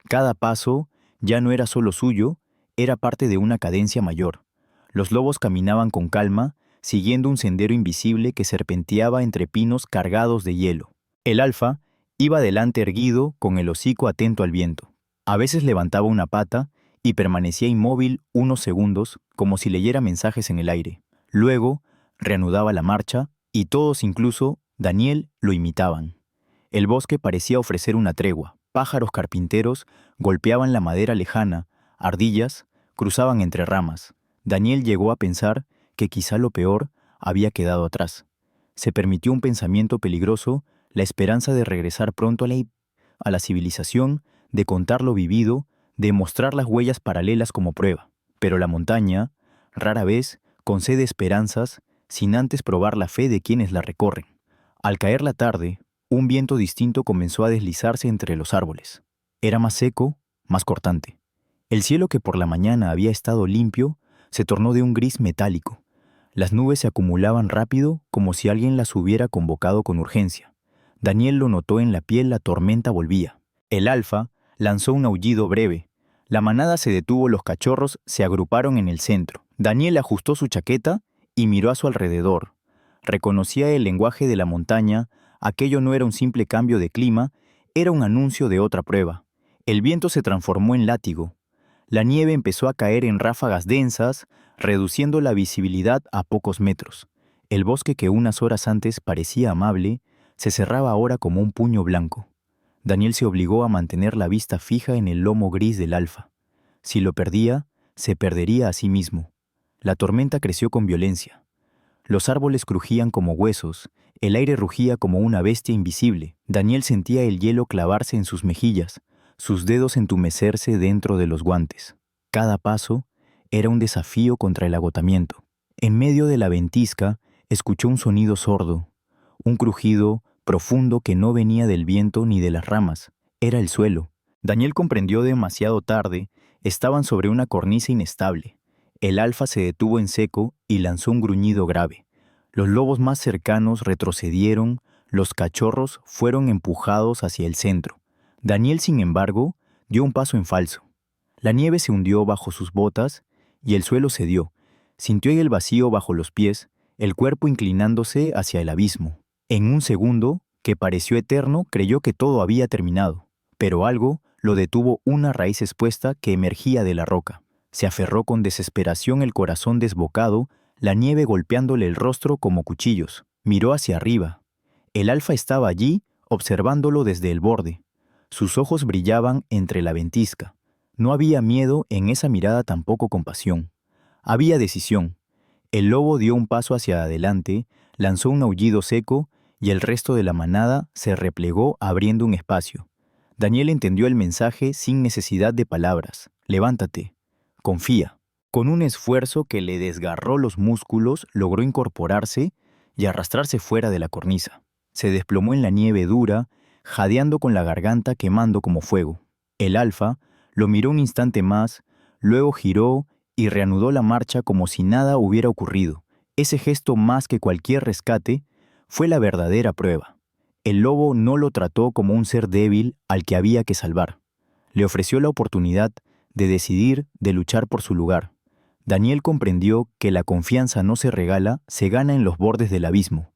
Cada paso ya no era solo suyo, era parte de una cadencia mayor. Los lobos caminaban con calma, siguiendo un sendero invisible que serpenteaba entre pinos cargados de hielo. El alfa iba delante erguido, con el hocico atento al viento. A veces levantaba una pata y permanecía inmóvil unos segundos, como si leyera mensajes en el aire. Luego reanudaba la marcha y todos, incluso Daniel, lo imitaban. El bosque parecía ofrecer una tregua. Pájaros carpinteros golpeaban la madera lejana, ardillas cruzaban entre ramas. Daniel llegó a pensar que quizá lo peor había quedado atrás. Se permitió un pensamiento peligroso: la esperanza de regresar pronto a la civilización, de contar lo vivido, de mostrar las huellas paralelas como prueba. Pero la montaña rara vez concede esperanzas sin antes probar la fe de quienes la recorren. Al caer la tarde, un viento distinto comenzó a deslizarse entre los árboles. Era más seco, más cortante. El cielo, que por la mañana había estado limpio, se tornó de un gris metálico. Las nubes se acumulaban rápido, como si alguien las hubiera convocado con urgencia. Daniel lo notó en la piel: la tormenta volvía. El alfa lanzó un aullido breve. La manada se detuvo, los cachorros se agruparon en el centro. Daniel ajustó su chaqueta y miró a su alrededor. Reconocía el lenguaje de la montaña. Aquello no era un simple cambio de clima, era un anuncio de otra prueba. El viento se transformó en látigo. La nieve empezó a caer en ráfagas densas, reduciendo la visibilidad a pocos metros. El bosque, que unas horas antes parecía amable, se cerraba ahora como un puño blanco. Daniel se obligó a mantener la vista fija en el lomo gris del alfa. Si lo perdía, se perdería a sí mismo. La tormenta creció con violencia. Los árboles crujían como huesos, el aire rugía como una bestia invisible. Daniel sentía el hielo clavarse en sus mejillas, sus dedos entumecerse dentro de los guantes. Cada paso era un desafío contra el agotamiento. En medio de la ventisca, escuchó un sonido sordo, un crujido profundo que no venía del viento ni de las ramas. Era el suelo. Daniel comprendió demasiado tarde: estaban sobre una cornisa inestable. El alfa se detuvo en seco y lanzó un gruñido grave. Los lobos más cercanos retrocedieron, los cachorros fueron empujados hacia el centro. Daniel, sin embargo, dio un paso en falso. La nieve se hundió bajo sus botas y el suelo cedió. Sintió el vacío bajo los pies, el cuerpo inclinándose hacia el abismo. En un segundo, que pareció eterno, creyó que todo había terminado. Pero algo lo detuvo: una raíz expuesta que emergía de la roca. Se aferró con desesperación, el corazón desbocado, la nieve golpeándole el rostro como cuchillos. Miró hacia arriba. El alfa estaba allí, observándolo desde el borde. Sus ojos brillaban entre la ventisca. No había miedo en esa mirada, tampoco compasión. Había decisión. El lobo dio un paso hacia adelante, lanzó un aullido seco y el resto de la manada se replegó, abriendo un espacio. Daniel entendió el mensaje sin necesidad de palabras: levántate, confía. Con un esfuerzo que le desgarró los músculos, logró incorporarse y arrastrarse fuera de la cornisa. Se desplomó en la nieve dura, jadeando con la garganta quemando como fuego. El alfa lo miró un instante más, luego giró y reanudó la marcha como si nada hubiera ocurrido. Ese gesto, más que cualquier rescate, fue la verdadera prueba. El lobo no lo trató como un ser débil al que había que salvar. Le ofreció la oportunidad de decidir, de luchar por su lugar. Daniel comprendió que la confianza no se regala, se gana en los bordes del abismo.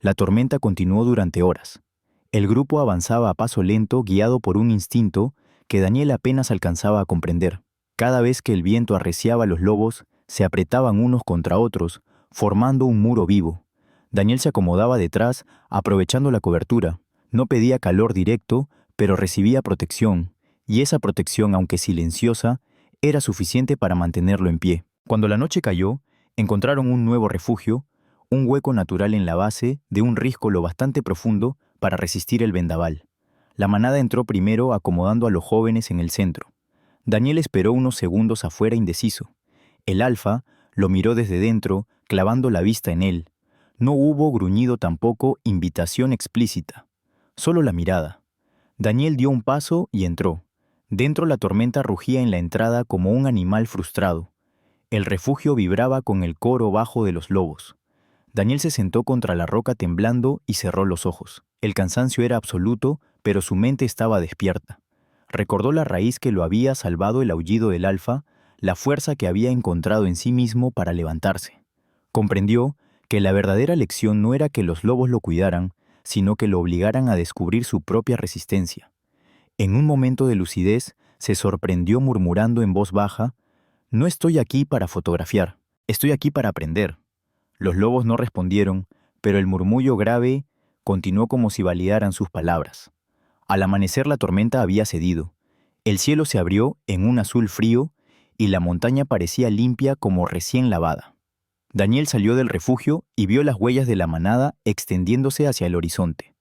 La tormenta continuó durante horas. El grupo avanzaba a paso lento, guiado por un instinto que Daniel apenas alcanzaba a comprender. Cada vez que el viento arreciaba a los lobos, se apretaban unos contra otros, formando un muro vivo. Daniel se acomodaba detrás, aprovechando la cobertura. No pedía calor directo, pero recibía protección, y esa protección, aunque silenciosa, era suficiente para mantenerlo en pie. Cuando la noche cayó, encontraron un nuevo refugio, un hueco natural en la base de un risco lo bastante profundo para resistir el vendaval. La manada entró primero, acomodando a los jóvenes en el centro. Daniel esperó unos segundos afuera indeciso. El alfa lo miró desde dentro, clavando la vista en él. No hubo gruñido tampoco, invitación explícita. Solo la mirada. Daniel dio un paso y entró. Dentro la tormenta rugía en la entrada como un animal frustrado. El refugio vibraba con el coro bajo de los lobos. Daniel se sentó contra la roca temblando y cerró los ojos. El cansancio era absoluto, pero su mente estaba despierta. Recordó la raíz que lo había salvado el aullido del alfa, la fuerza que había encontrado en sí mismo para levantarse. Comprendió que la verdadera lección no era que los lobos lo cuidaran, sino que lo obligaran a descubrir su propia resistencia. En un momento de lucidez, se sorprendió murmurando en voz baja: «No estoy aquí para fotografiar, estoy aquí para aprender». Los lobos no respondieron, pero el murmullo grave continuó como si validaran sus palabras. Al amanecer la tormenta había cedido. El cielo se abrió en un azul frío y la montaña parecía limpia como recién lavada. Daniel salió del refugio y vio las huellas de la manada extendiéndose hacia el horizonte.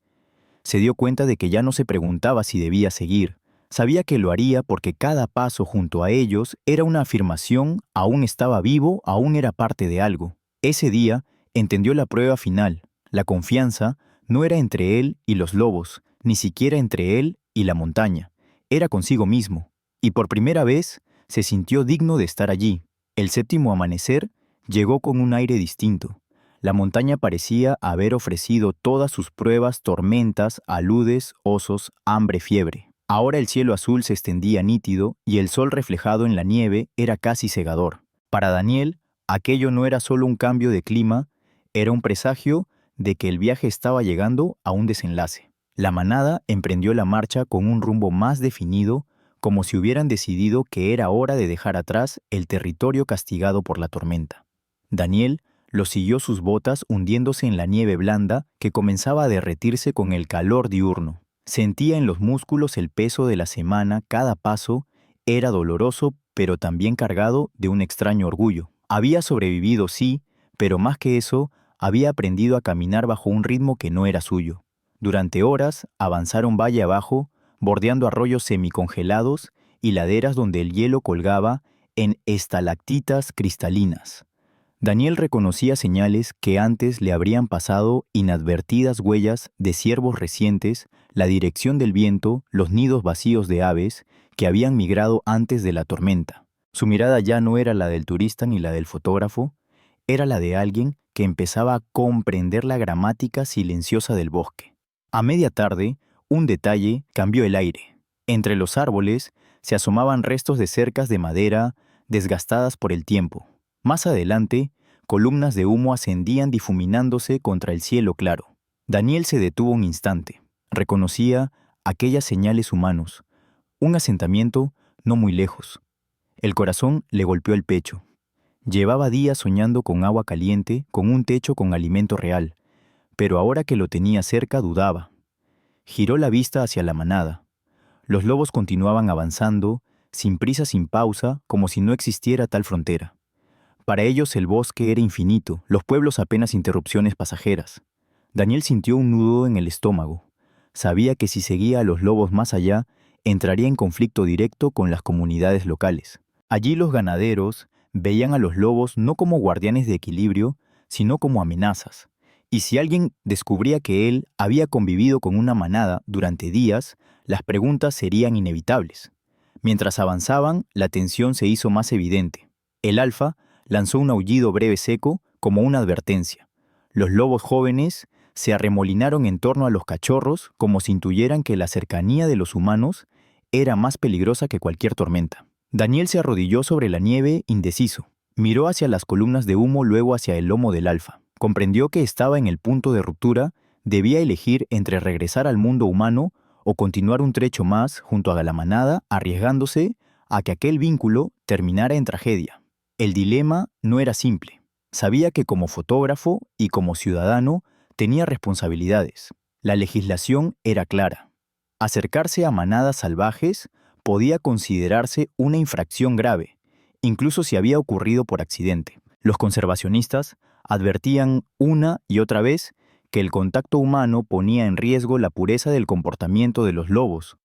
Se dio cuenta de que ya no se preguntaba si debía seguir. Sabía que lo haría porque cada paso junto a ellos era una afirmación: aún estaba vivo, aún era parte de algo. Ese día entendió la prueba final. La confianza no era entre él y los lobos, ni siquiera entre él y la montaña. Era consigo mismo. Y por primera vez se sintió digno de estar allí. El séptimo amanecer llegó con un aire distinto. La montaña parecía haber ofrecido todas sus pruebas: tormentas, aludes, osos, hambre, fiebre. Ahora el cielo azul se extendía nítido y el sol reflejado en la nieve era casi cegador. Para Daniel, aquello no era solo un cambio de clima, era un presagio de que el viaje estaba llegando a un desenlace. La manada emprendió la marcha con un rumbo más definido, como si hubieran decidido que era hora de dejar atrás el territorio castigado por la tormenta. Daniel lo siguió sus botas hundiéndose en la nieve blanda que comenzaba a derretirse con el calor diurno. Sentía en los músculos el peso de la semana, cada paso era doloroso, pero también cargado de un extraño orgullo. Había sobrevivido, sí, pero más que eso, había aprendido a caminar bajo un ritmo que no era suyo. Durante horas avanzaron valle abajo, bordeando arroyos semicongelados y laderas donde el hielo colgaba en estalactitas cristalinas. Daniel reconocía señales que antes le habrían pasado inadvertidas: huellas de ciervos recientes, la dirección del viento, los nidos vacíos de aves que habían migrado antes de la tormenta. Su mirada ya no era la del turista ni la del fotógrafo, era la de alguien que empezaba a comprender la gramática silenciosa del bosque. A media tarde, un detalle cambió el aire. Entre los árboles se asomaban restos de cercas de madera desgastadas por el tiempo. Más adelante, columnas de humo ascendían difuminándose contra el cielo claro. Daniel se detuvo un instante. Reconocía aquellas señales humanos. Un asentamiento no muy lejos. El corazón le golpeó el pecho. Llevaba días soñando con agua caliente, con un techo con alimento real, pero ahora que lo tenía cerca dudaba. Giró la vista hacia la manada. Los lobos continuaban avanzando, sin prisa, sin pausa, como si no existiera tal frontera. Para ellos el bosque era infinito, los pueblos apenas interrupciones pasajeras. Daniel sintió un nudo en el estómago. Sabía que si seguía a los lobos más allá, entraría en conflicto directo con las comunidades locales. Allí los ganaderos veían a los lobos no como guardianes de equilibrio, sino como amenazas. Y si alguien descubría que él había convivido con una manada durante días, las preguntas serían inevitables. Mientras avanzaban, la tensión se hizo más evidente. El alfa lanzó un aullido breve seco como una advertencia. Los lobos jóvenes se arremolinaron en torno a los cachorros como si intuyeran que la cercanía de los humanos era más peligrosa que cualquier tormenta. Daniel se arrodilló sobre la nieve indeciso. Miró hacia las columnas de humo, luego hacia el lomo del alfa. Comprendió que estaba en el punto de ruptura, debía elegir entre regresar al mundo humano o continuar un trecho más junto a la manada, arriesgándose a que aquel vínculo terminara en tragedia. El dilema no era simple. Sabía que como fotógrafo y como ciudadano tenía responsabilidades. La legislación era clara. Acercarse a manadas salvajes podía considerarse una infracción grave, incluso si había ocurrido por accidente. Los conservacionistas advertían una y otra vez que el contacto humano ponía en riesgo la pureza del comportamiento de los lobos,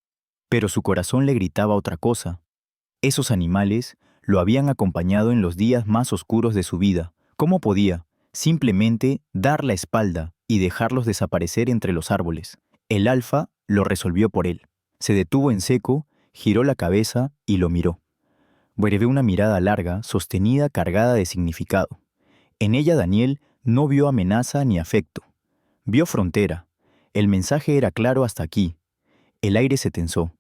pero su corazón le gritaba otra cosa. Esos animales lo habían acompañado en los días más oscuros de su vida. ¿Cómo podía simplemente dar la espalda y dejarlos desaparecer entre los árboles? El alfa lo resolvió por él. Se detuvo en seco, giró la cabeza y lo miró. Brevé una mirada larga, sostenida, cargada de significado. En ella Daniel no vio amenaza ni afecto. Vio frontera. El mensaje era claro hasta aquí. El aire se tensó.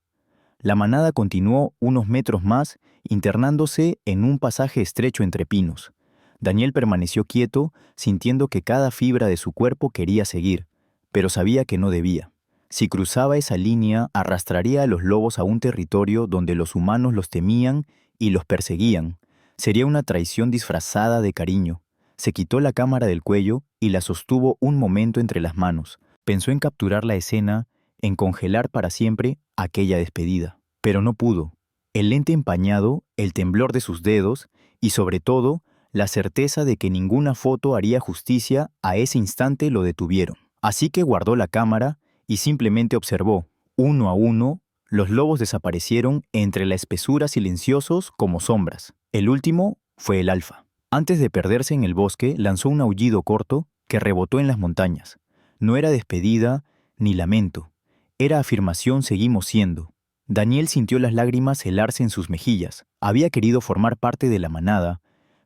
La manada continuó unos metros más, internándose en un pasaje estrecho entre pinos. Daniel permaneció quieto, sintiendo que cada fibra de su cuerpo quería seguir, pero sabía que no debía. Si cruzaba esa línea, arrastraría a los lobos a un territorio donde los humanos los temían y los perseguían. Sería una traición disfrazada de cariño. Se quitó la cámara del cuello y la sostuvo un momento entre las manos. Pensó en capturar la escena, en congelar para siempre aquella despedida. Pero no pudo. El lente empañado, el temblor de sus dedos y, sobre todo, la certeza de que ninguna foto haría justicia a ese instante lo detuvieron. Así que guardó la cámara y simplemente observó. Uno a uno, los lobos desaparecieron entre la espesura, silenciosos como sombras. El último fue el alfa. Antes de perderse en el bosque, lanzó un aullido corto que rebotó en las montañas. No era despedida ni lamento. Era afirmación: seguimos siendo. Daniel sintió las lágrimas helarse en sus mejillas. Había querido formar parte de la manada,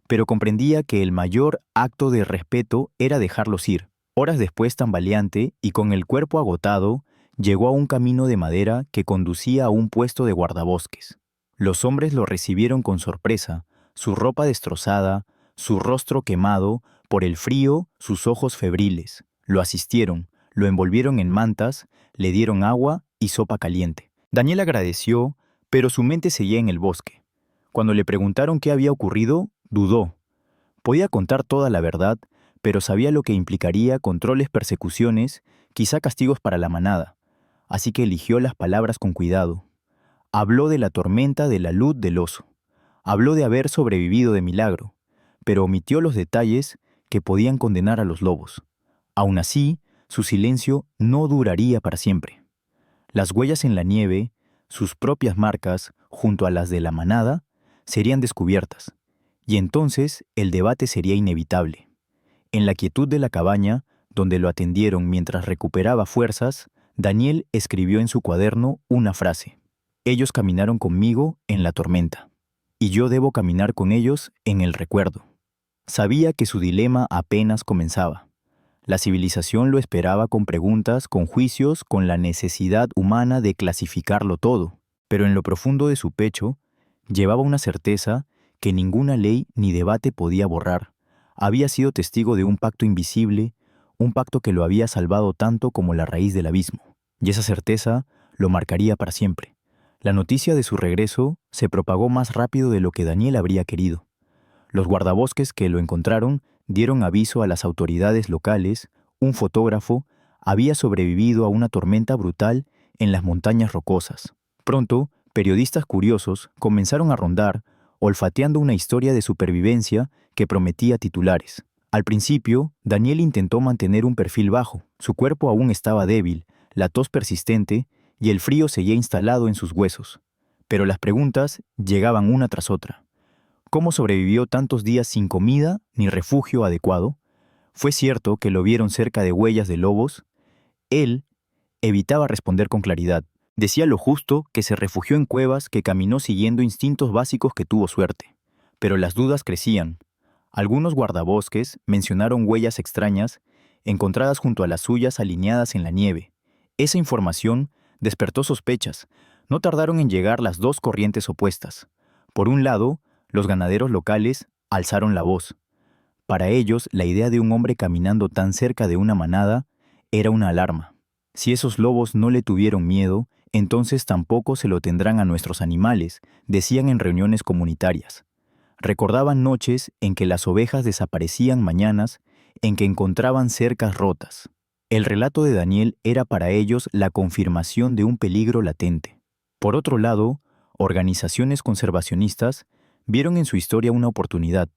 pero comprendía que el mayor acto de respeto era dejarlos ir. Horas después, tambaleante y con el cuerpo agotado, llegó a un camino de madera que conducía a un puesto de guardabosques. Los hombres lo recibieron con sorpresa, su ropa destrozada, su rostro quemado por el frío, sus ojos febriles. Lo asistieron, lo envolvieron en mantas, le dieron agua y sopa caliente. Daniel agradeció, pero su mente seguía en el bosque. Cuando le preguntaron qué había ocurrido, dudó. Podía contar toda la verdad, pero sabía lo que implicaría controles, persecuciones, quizá castigos para la manada. Así que eligió las palabras con cuidado. Habló de la tormenta, de la luz del oso. Habló de haber sobrevivido de milagro, pero omitió los detalles que podían condenar a los lobos. Aún así, su silencio no duraría para siempre. Las huellas en la nieve, sus propias marcas, junto a las de la manada, serían descubiertas, y entonces el debate sería inevitable. En la quietud de la cabaña, donde lo atendieron mientras recuperaba fuerzas, Daniel escribió en su cuaderno una frase: «Ellos caminaron conmigo en la tormenta, y yo debo caminar con ellos en el recuerdo». Sabía que su dilema apenas comenzaba. La civilización lo esperaba con preguntas, con juicios, con la necesidad humana de clasificarlo todo. Pero en lo profundo de su pecho llevaba una certeza que ninguna ley ni debate podía borrar. Había sido testigo de un pacto invisible, un pacto que lo había salvado tanto como la raíz del abismo. Y esa certeza lo marcaría para siempre. La noticia de su regreso se propagó más rápido de lo que Daniel habría querido. Los guardabosques que lo encontraron dieron aviso a las autoridades locales. Un fotógrafo había sobrevivido a una tormenta brutal en las montañas rocosas. Pronto, periodistas curiosos comenzaron a rondar, olfateando una historia de supervivencia que prometía titulares. Al principio, Daniel intentó mantener un perfil bajo. Su cuerpo aún estaba débil, la tos persistente y el frío seguía instalado en sus huesos. Pero las preguntas llegaban una tras otra. ¿Cómo sobrevivió tantos días sin comida ni refugio adecuado? ¿Fue cierto que lo vieron cerca de huellas de lobos? Él evitaba responder con claridad. Decía lo justo, que se refugió en cuevas, que caminó siguiendo instintos básicos, que tuvo suerte. Pero las dudas crecían. Algunos guardabosques mencionaron huellas extrañas encontradas junto a las suyas alineadas en la nieve. Esa información despertó sospechas. No tardaron en llegar las dos corrientes opuestas. Por un lado, los ganaderos locales alzaron la voz. Para ellos, la idea de un hombre caminando tan cerca de una manada era una alarma. Si esos lobos no le tuvieron miedo, entonces tampoco se lo tendrán a nuestros animales, decían en reuniones comunitarias. Recordaban noches en que las ovejas desaparecían, mañanas en que encontraban cercas rotas. El relato de Daniel era para ellos la confirmación de un peligro latente. Por otro lado, organizaciones conservacionistas vieron en su historia una oportunidad.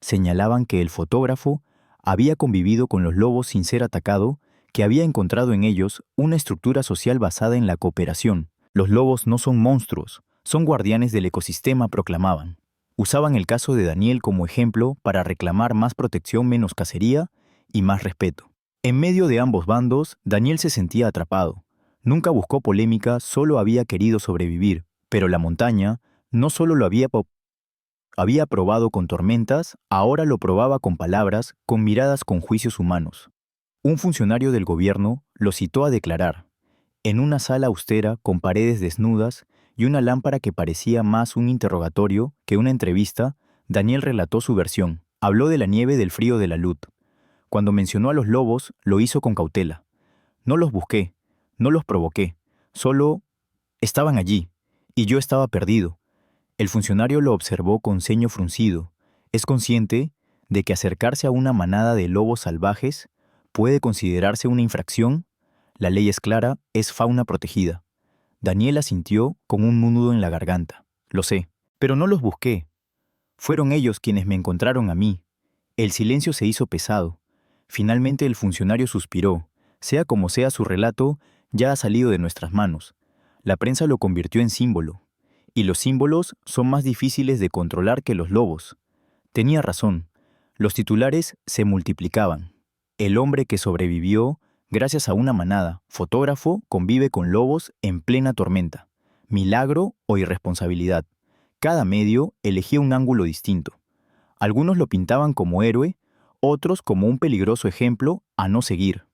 Señalaban que el fotógrafo había convivido con los lobos sin ser atacado, que había encontrado en ellos una estructura social basada en la cooperación. Los lobos no son monstruos, son guardianes del ecosistema, proclamaban. Usaban el caso de Daniel como ejemplo para reclamar más protección, menos cacería y más respeto. En medio de ambos bandos, Daniel se sentía atrapado. Nunca buscó polémica, solo había querido sobrevivir. Pero la montaña no solo lo había probado con tormentas, ahora lo probaba con palabras, con miradas, con juicios humanos. Un funcionario del gobierno lo citó a declarar. En una sala austera, con paredes desnudas y una lámpara que parecía más un interrogatorio que una entrevista, Daniel relató su versión. Habló de la nieve, del frío, de la luz. Cuando mencionó a los lobos, lo hizo con cautela. No los busqué, no los provoqué, solo estaban allí, y yo estaba perdido. El funcionario lo observó con ceño fruncido. Es consciente de que acercarse a una manada de lobos salvajes puede considerarse una infracción. La ley es clara, es fauna protegida. Daniel asintió con un nudo en la garganta. Lo sé, pero no los busqué. Fueron ellos quienes me encontraron a mí. El silencio se hizo pesado. Finalmente el funcionario suspiró. Sea como sea, su relato ya ha salido de nuestras manos. La prensa lo convirtió en símbolo. Y los símbolos son más difíciles de controlar que los lobos. Tenía razón. Los titulares se multiplicaban. El hombre que sobrevivió gracias a una manada, fotógrafo, convive con lobos en plena tormenta. Milagro o irresponsabilidad. Cada medio elegía un ángulo distinto. Algunos lo pintaban como héroe, otros como un peligroso ejemplo a no seguir.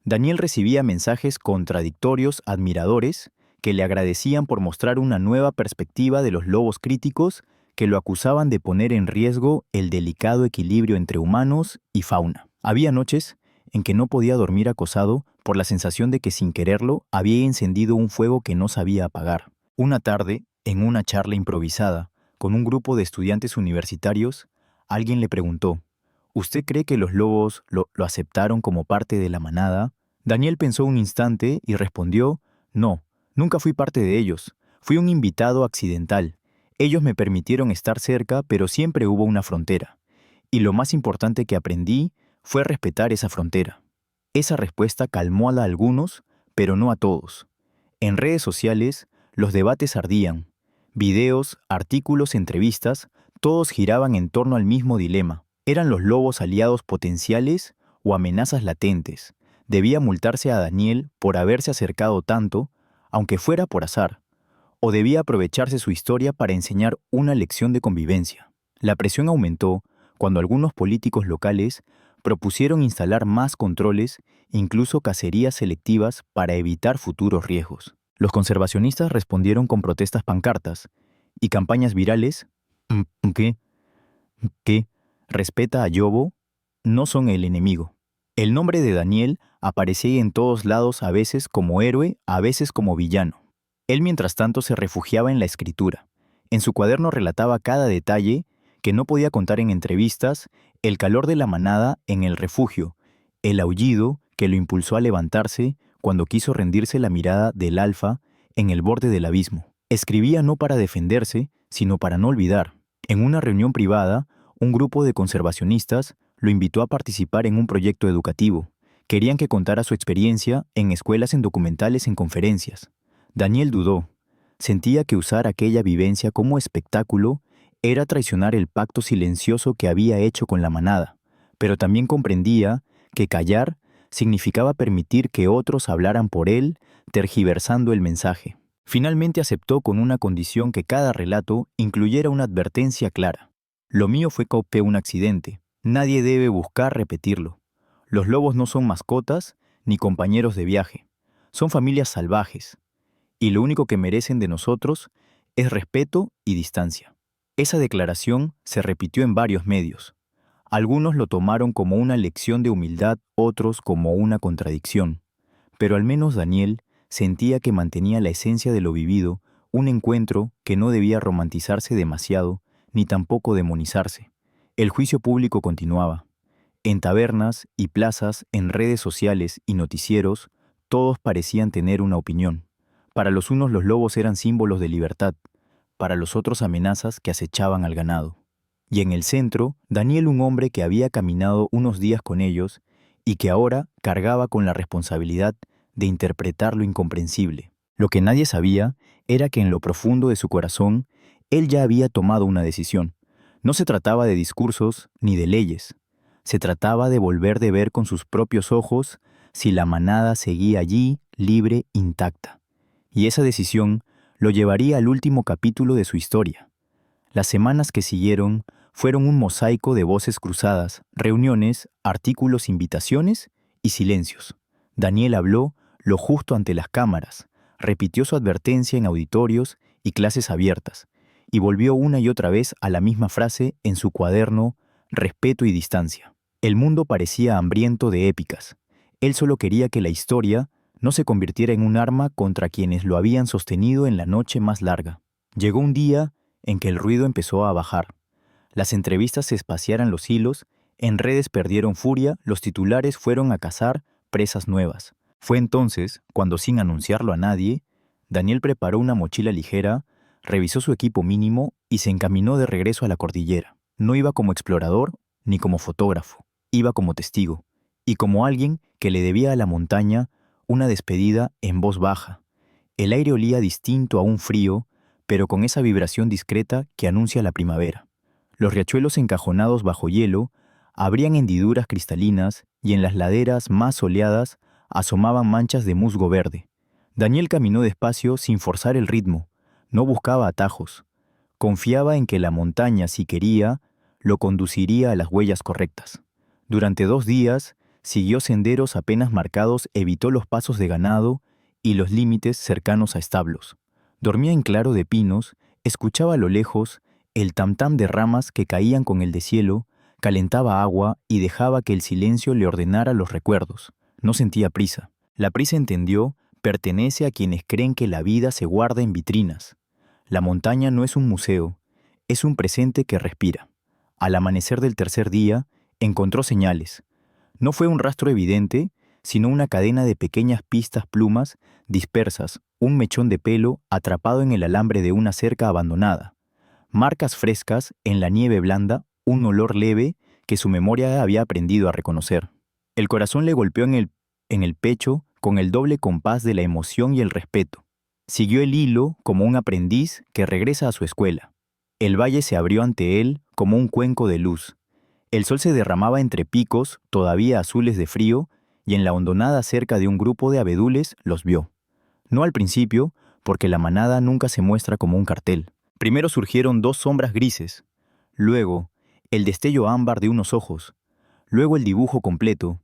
Daniel recibía mensajes contradictorios, admiradores, que le agradecían por mostrar una nueva perspectiva de los lobos, críticos que lo acusaban de poner en riesgo el delicado equilibrio entre humanos y fauna. Había noches en que no podía dormir acosado por la sensación de que sin quererlo había encendido un fuego que no sabía apagar. Una tarde, en una charla improvisada con un grupo de estudiantes universitarios, alguien le preguntó: ¿Usted cree que los lobos lo aceptaron como parte de la manada? Daniel pensó un instante y respondió: No, nunca fui parte de ellos. Fui un invitado accidental. Ellos me permitieron estar cerca, pero siempre hubo una frontera. Y lo más importante que aprendí fue respetar esa frontera. Esa respuesta calmó a algunos, pero no a todos. En redes sociales, los debates ardían. Videos, artículos, entrevistas, todos giraban en torno al mismo dilema. ¿Eran los lobos aliados potenciales o amenazas latentes? ¿Debía multarse a Daniel por haberse acercado tanto, aunque fuera por azar? ¿O debía aprovecharse su historia para enseñar una lección de convivencia? La presión aumentó cuando algunos políticos locales propusieron instalar más controles, incluso cacerías selectivas para evitar futuros riesgos. Los conservacionistas respondieron con protestas, pancartas y campañas virales que respeta a Yobo, no son el enemigo. El nombre de Daniel aparecía en todos lados, a veces como héroe, a veces como villano. Él, mientras tanto, se refugiaba en la escritura. En su cuaderno relataba cada detalle que no podía contar en entrevistas: el calor de la manada en el refugio, el aullido que lo impulsó a levantarse cuando quiso rendirse, la mirada del alfa en el borde del abismo. Escribía no para defenderse, sino para no olvidar. En una reunión privada, un grupo de conservacionistas lo invitó a participar en un proyecto educativo. Querían que contara su experiencia en escuelas, en documentales, en conferencias. Daniel dudó. Sentía que usar aquella vivencia como espectáculo era traicionar el pacto silencioso que había hecho con la manada, pero también comprendía que callar significaba permitir que otros hablaran por él, tergiversando el mensaje. Finalmente aceptó con una condición: que cada relato incluyera una advertencia clara. Lo mío fue un accidente. Nadie debe buscar repetirlo. Los lobos no son mascotas ni compañeros de viaje. Son familias salvajes. Y lo único que merecen de nosotros es respeto y distancia. Esa declaración se repitió en varios medios. Algunos lo tomaron como una lección de humildad, otros como una contradicción. Pero al menos Daniel sentía que mantenía la esencia de lo vivido, un encuentro que no debía romantizarse demasiado, ni tampoco demonizarse. El juicio público continuaba. En tabernas y plazas, en redes sociales y noticieros, todos parecían tener una opinión. Para los unos los lobos eran símbolos de libertad, para los otros amenazas que acechaban al ganado. Y en el centro, Daniel, un hombre que había caminado unos días con ellos y que ahora cargaba con la responsabilidad de interpretar lo incomprensible. Lo que nadie sabía era que en lo profundo de su corazón, él ya había tomado una decisión. No se trataba de discursos ni de leyes. Se trataba de volver de ver con sus propios ojos si la manada seguía allí, libre, intacta. Y esa decisión lo llevaría al último capítulo de su historia. Las semanas que siguieron fueron un mosaico de voces cruzadas, reuniones, artículos, invitaciones y silencios. Daniel habló lo justo ante las cámaras, repitió su advertencia en auditorios y clases abiertas, y volvió una y otra vez a la misma frase en su cuaderno: respeto y distancia. El mundo parecía hambriento de épicas. Él solo quería que la historia no se convirtiera en un arma contra quienes lo habían sostenido en la noche más larga. Llegó un día en que el ruido empezó a bajar. Las entrevistas se espaciaron los hilos, en redes perdieron furia, los titulares fueron a cazar presas nuevas. Fue entonces cuando, sin anunciarlo a nadie, Daniel preparó una mochila ligera, revisó su equipo mínimo y se encaminó de regreso a la cordillera. No iba como explorador ni como fotógrafo, iba como testigo y como alguien que le debía a la montaña una despedida en voz baja. El aire olía distinto a un frío, pero con esa vibración discreta que anuncia la primavera. Los riachuelos encajonados bajo hielo abrían hendiduras cristalinas y en las laderas más soleadas asomaban manchas de musgo verde. Daniel caminó despacio sin forzar el ritmo, no buscaba atajos. Confiaba en que la montaña, si quería, lo conduciría a las huellas correctas. Durante 2 días, siguió senderos apenas marcados, evitó los pasos de ganado y los límites cercanos a establos. Dormía en claro de pinos, escuchaba a lo lejos el tam-tam de ramas que caían con el deshielo, calentaba agua y dejaba que el silencio le ordenara los recuerdos. No sentía prisa. La prisa, entendió, pertenece a quienes creen que la vida se guarda en vitrinas. La montaña no es un museo, es un presente que respira. Al amanecer del tercer día, encontró señales. No fue un rastro evidente, sino una cadena de pequeñas pistas plumas dispersas, un mechón de pelo atrapado en el alambre de una cerca abandonada. Marcas frescas en la nieve blanda, un olor leve que su memoria había aprendido a reconocer. El corazón le golpeó en el pecho con el doble compás de la emoción y el respeto. Siguió el hilo como un aprendiz que regresa a su escuela. El valle se abrió ante él como un cuenco de luz. El sol se derramaba entre picos, todavía azules de frío, y en la hondonada cerca de un grupo de abedules los vio. No al principio, porque la manada nunca se muestra como un cartel. Primero surgieron 2 sombras grises, luego el destello ámbar de unos ojos, luego el dibujo completo,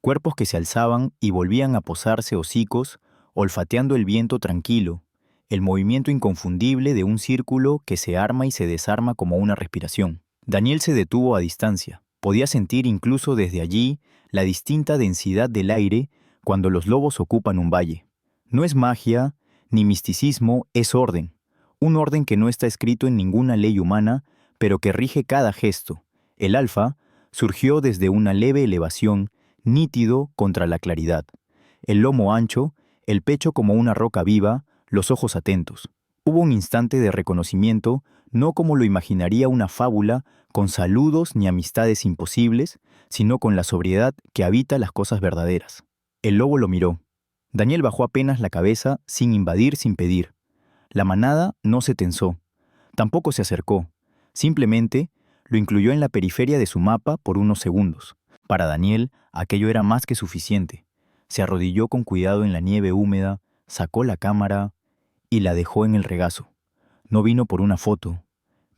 cuerpos que se alzaban y volvían a posarse hocicos, olfateando el viento tranquilo, el movimiento inconfundible de un círculo que se arma y se desarma como una respiración. Daniel se detuvo a distancia. Podía sentir incluso desde allí la distinta densidad del aire cuando los lobos ocupan un valle. No es magia ni misticismo, es orden. Un orden que no está escrito en ninguna ley humana, pero que rige cada gesto. El alfa surgió desde una leve elevación, nítido contra la claridad. El lomo ancho, el pecho como una roca viva, los ojos atentos. Hubo un instante de reconocimiento, no como lo imaginaría una fábula, con saludos ni amistades imposibles, sino con la sobriedad que habita las cosas verdaderas. El lobo lo miró. Daniel bajó apenas la cabeza, sin invadir, sin pedir. La manada no se tensó. Tampoco se acercó. Simplemente lo incluyó en la periferia de su mapa por unos segundos. Para Daniel, aquello era más que suficiente. Se arrodilló con cuidado en la nieve húmeda, sacó la cámara y la dejó en el regazo. No vino por una foto,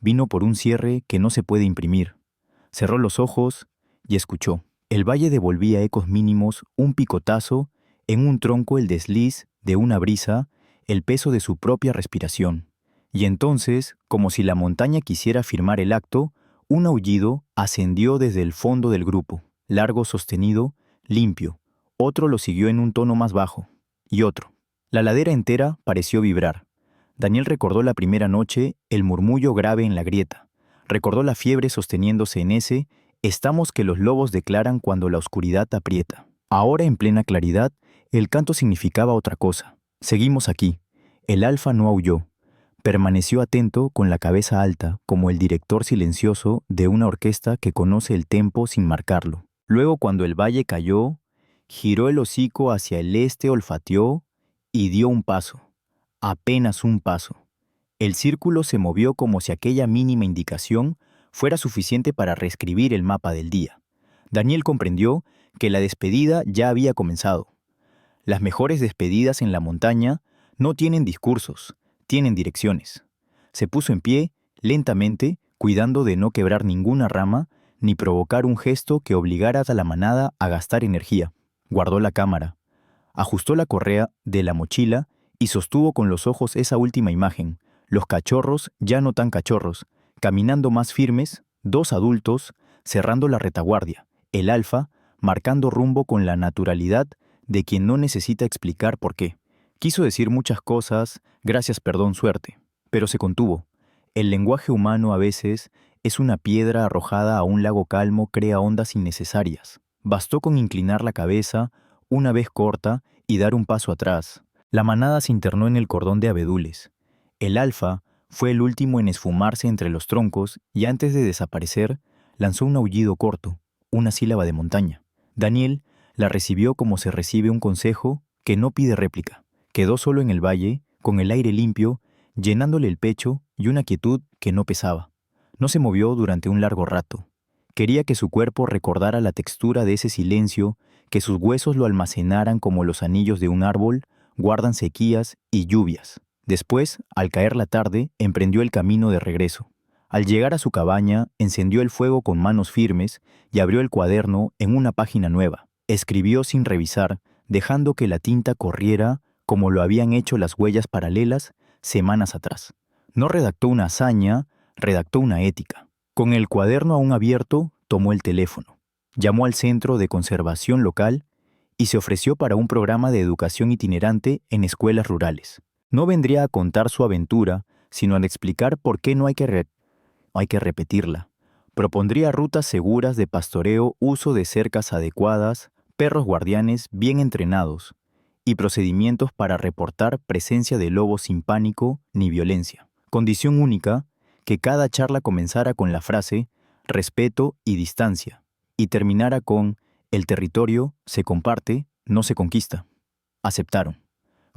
Vino por un cierre que no se puede imprimir. Cerró los ojos y escuchó. El valle devolvía ecos mínimos, un picotazo, en un tronco el desliz de una brisa, el peso de su propia respiración. Y entonces, como si la montaña quisiera firmar el acto, un aullido ascendió desde el fondo del grupo, largo, sostenido, limpio. Otro lo siguió en un tono más bajo. Y otro. La ladera entera pareció vibrar. Daniel recordó la primera noche, el murmullo grave en la grieta. Recordó la fiebre sosteniéndose en ese «estamos que los lobos declaran cuando la oscuridad aprieta». Ahora, en plena claridad, el canto significaba otra cosa. Seguimos aquí. El alfa no aulló. Permaneció atento con la cabeza alta, como el director silencioso de una orquesta que conoce el tempo sin marcarlo. Luego, cuando el valle cayó, giró el hocico hacia el este, olfateó y dio un paso. Apenas un paso. El círculo se movió como si aquella mínima indicación fuera suficiente para reescribir el mapa del día. Daniel comprendió que la despedida ya había comenzado. Las mejores despedidas en la montaña no tienen discursos, tienen direcciones. Se puso en pie, lentamente, cuidando de no quebrar ninguna rama ni provocar un gesto que obligara a la manada a gastar energía. Guardó la cámara, ajustó la correa de la mochila y sostuvo con los ojos esa última imagen. Los cachorros, ya no tan cachorros, caminando más firmes, dos adultos, cerrando la retaguardia, el alfa, marcando rumbo con la naturalidad de quien no necesita explicar por qué. Quiso decir muchas cosas, gracias, perdón, suerte, pero se contuvo. El lenguaje humano a veces es una piedra arrojada a un lago calmo, crea ondas innecesarias. Bastó con inclinar la cabeza, una vez corta, y dar un paso atrás. La manada se internó en el cordón de abedules. El alfa fue el último en esfumarse entre los troncos y antes de desaparecer, lanzó un aullido corto, una sílaba de montaña. Daniel la recibió como se recibe un consejo que no pide réplica. Quedó solo en el valle, con el aire limpio, llenándole el pecho y una quietud que no pesaba. No se movió durante un largo rato. Quería que su cuerpo recordara la textura de ese silencio, que sus huesos lo almacenaran como los anillos de un árbol guardan sequías y lluvias. Después, al caer la tarde, emprendió el camino de regreso. Al llegar a su cabaña, encendió el fuego con manos firmes y abrió el cuaderno en una página nueva. Escribió sin revisar, dejando que la tinta corriera como lo habían hecho las huellas paralelas semanas atrás. No redactó una hazaña, redactó una ética. Con el cuaderno aún abierto, tomó el teléfono. Llamó al centro de conservación local y se ofreció para un programa de educación itinerante en escuelas rurales. No vendría a contar su aventura, sino a explicar por qué no hay que repetirla. Propondría rutas seguras de pastoreo, uso de cercas adecuadas, perros guardianes bien entrenados y procedimientos para reportar presencia de lobos sin pánico ni violencia. Condición única, que cada charla comenzara con la frase respeto y distancia y terminara con el territorio se comparte, no se conquista. Aceptaron.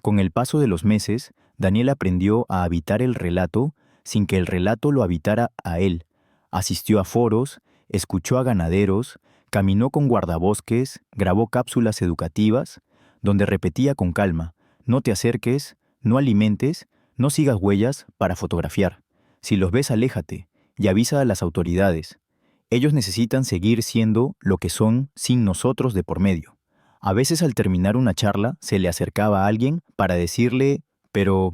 Con el paso de los meses, Daniel aprendió a habitar el relato sin que el relato lo habitara a él. Asistió a foros, escuchó a ganaderos, caminó con guardabosques, grabó cápsulas educativas, donde repetía con calma, no te acerques, no alimentes, no sigas huellas para fotografiar. Si los ves, aléjate y avisa a las autoridades. Ellos necesitan seguir siendo lo que son sin nosotros de por medio. A veces al terminar una charla se le acercaba a alguien para decirle, pero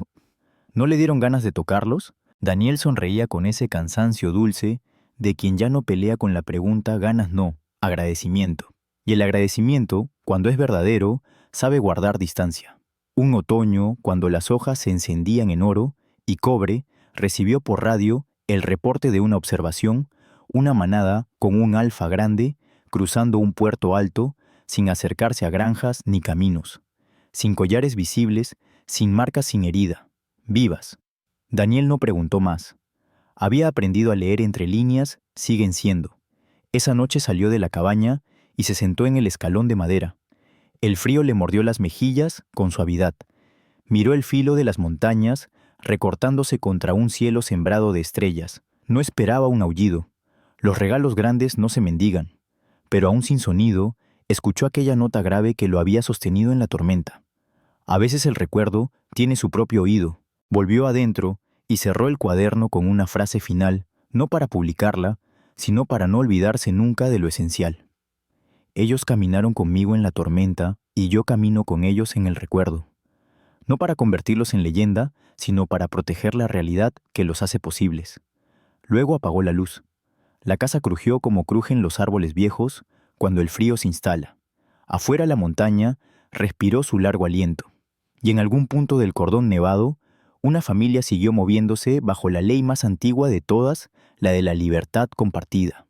¿no le dieron ganas de tocarlos? Daniel sonreía con ese cansancio dulce de quien ya no pelea con la pregunta ganas no, agradecimiento. Y el agradecimiento, cuando es verdadero, sabe guardar distancia. Un otoño, cuando las hojas se encendían en oro y cobre, recibió por radio el reporte de una observación, una manada con un alfa grande cruzando un puerto alto, sin acercarse a granjas ni caminos, sin collares visibles, sin marcas, sin herida, vivas. Daniel no preguntó más. Había aprendido a leer entre líneas, siguen siendo. Esa noche salió de la cabaña y se sentó en el escalón de madera. El frío le mordió las mejillas con suavidad. Miró el filo de las montañas, recortándose contra un cielo sembrado de estrellas. No esperaba un aullido. Los regalos grandes no se mendigan. Pero aún sin sonido, escuchó aquella nota grave que lo había sostenido en la tormenta. A veces el recuerdo tiene su propio oído. Volvió adentro y cerró el cuaderno con una frase final, no para publicarla, sino para no olvidarse nunca de lo esencial. Ellos caminaron conmigo en la tormenta y yo camino con ellos en el recuerdo. No para convertirlos en leyenda, sino para proteger la realidad que los hace posibles. Luego apagó la luz. La casa crujió como crujen los árboles viejos cuando el frío se instala. Afuera la montaña respiró su largo aliento. Y en algún punto del cordón nevado, una familia siguió moviéndose bajo la ley más antigua de todas, la de la libertad compartida.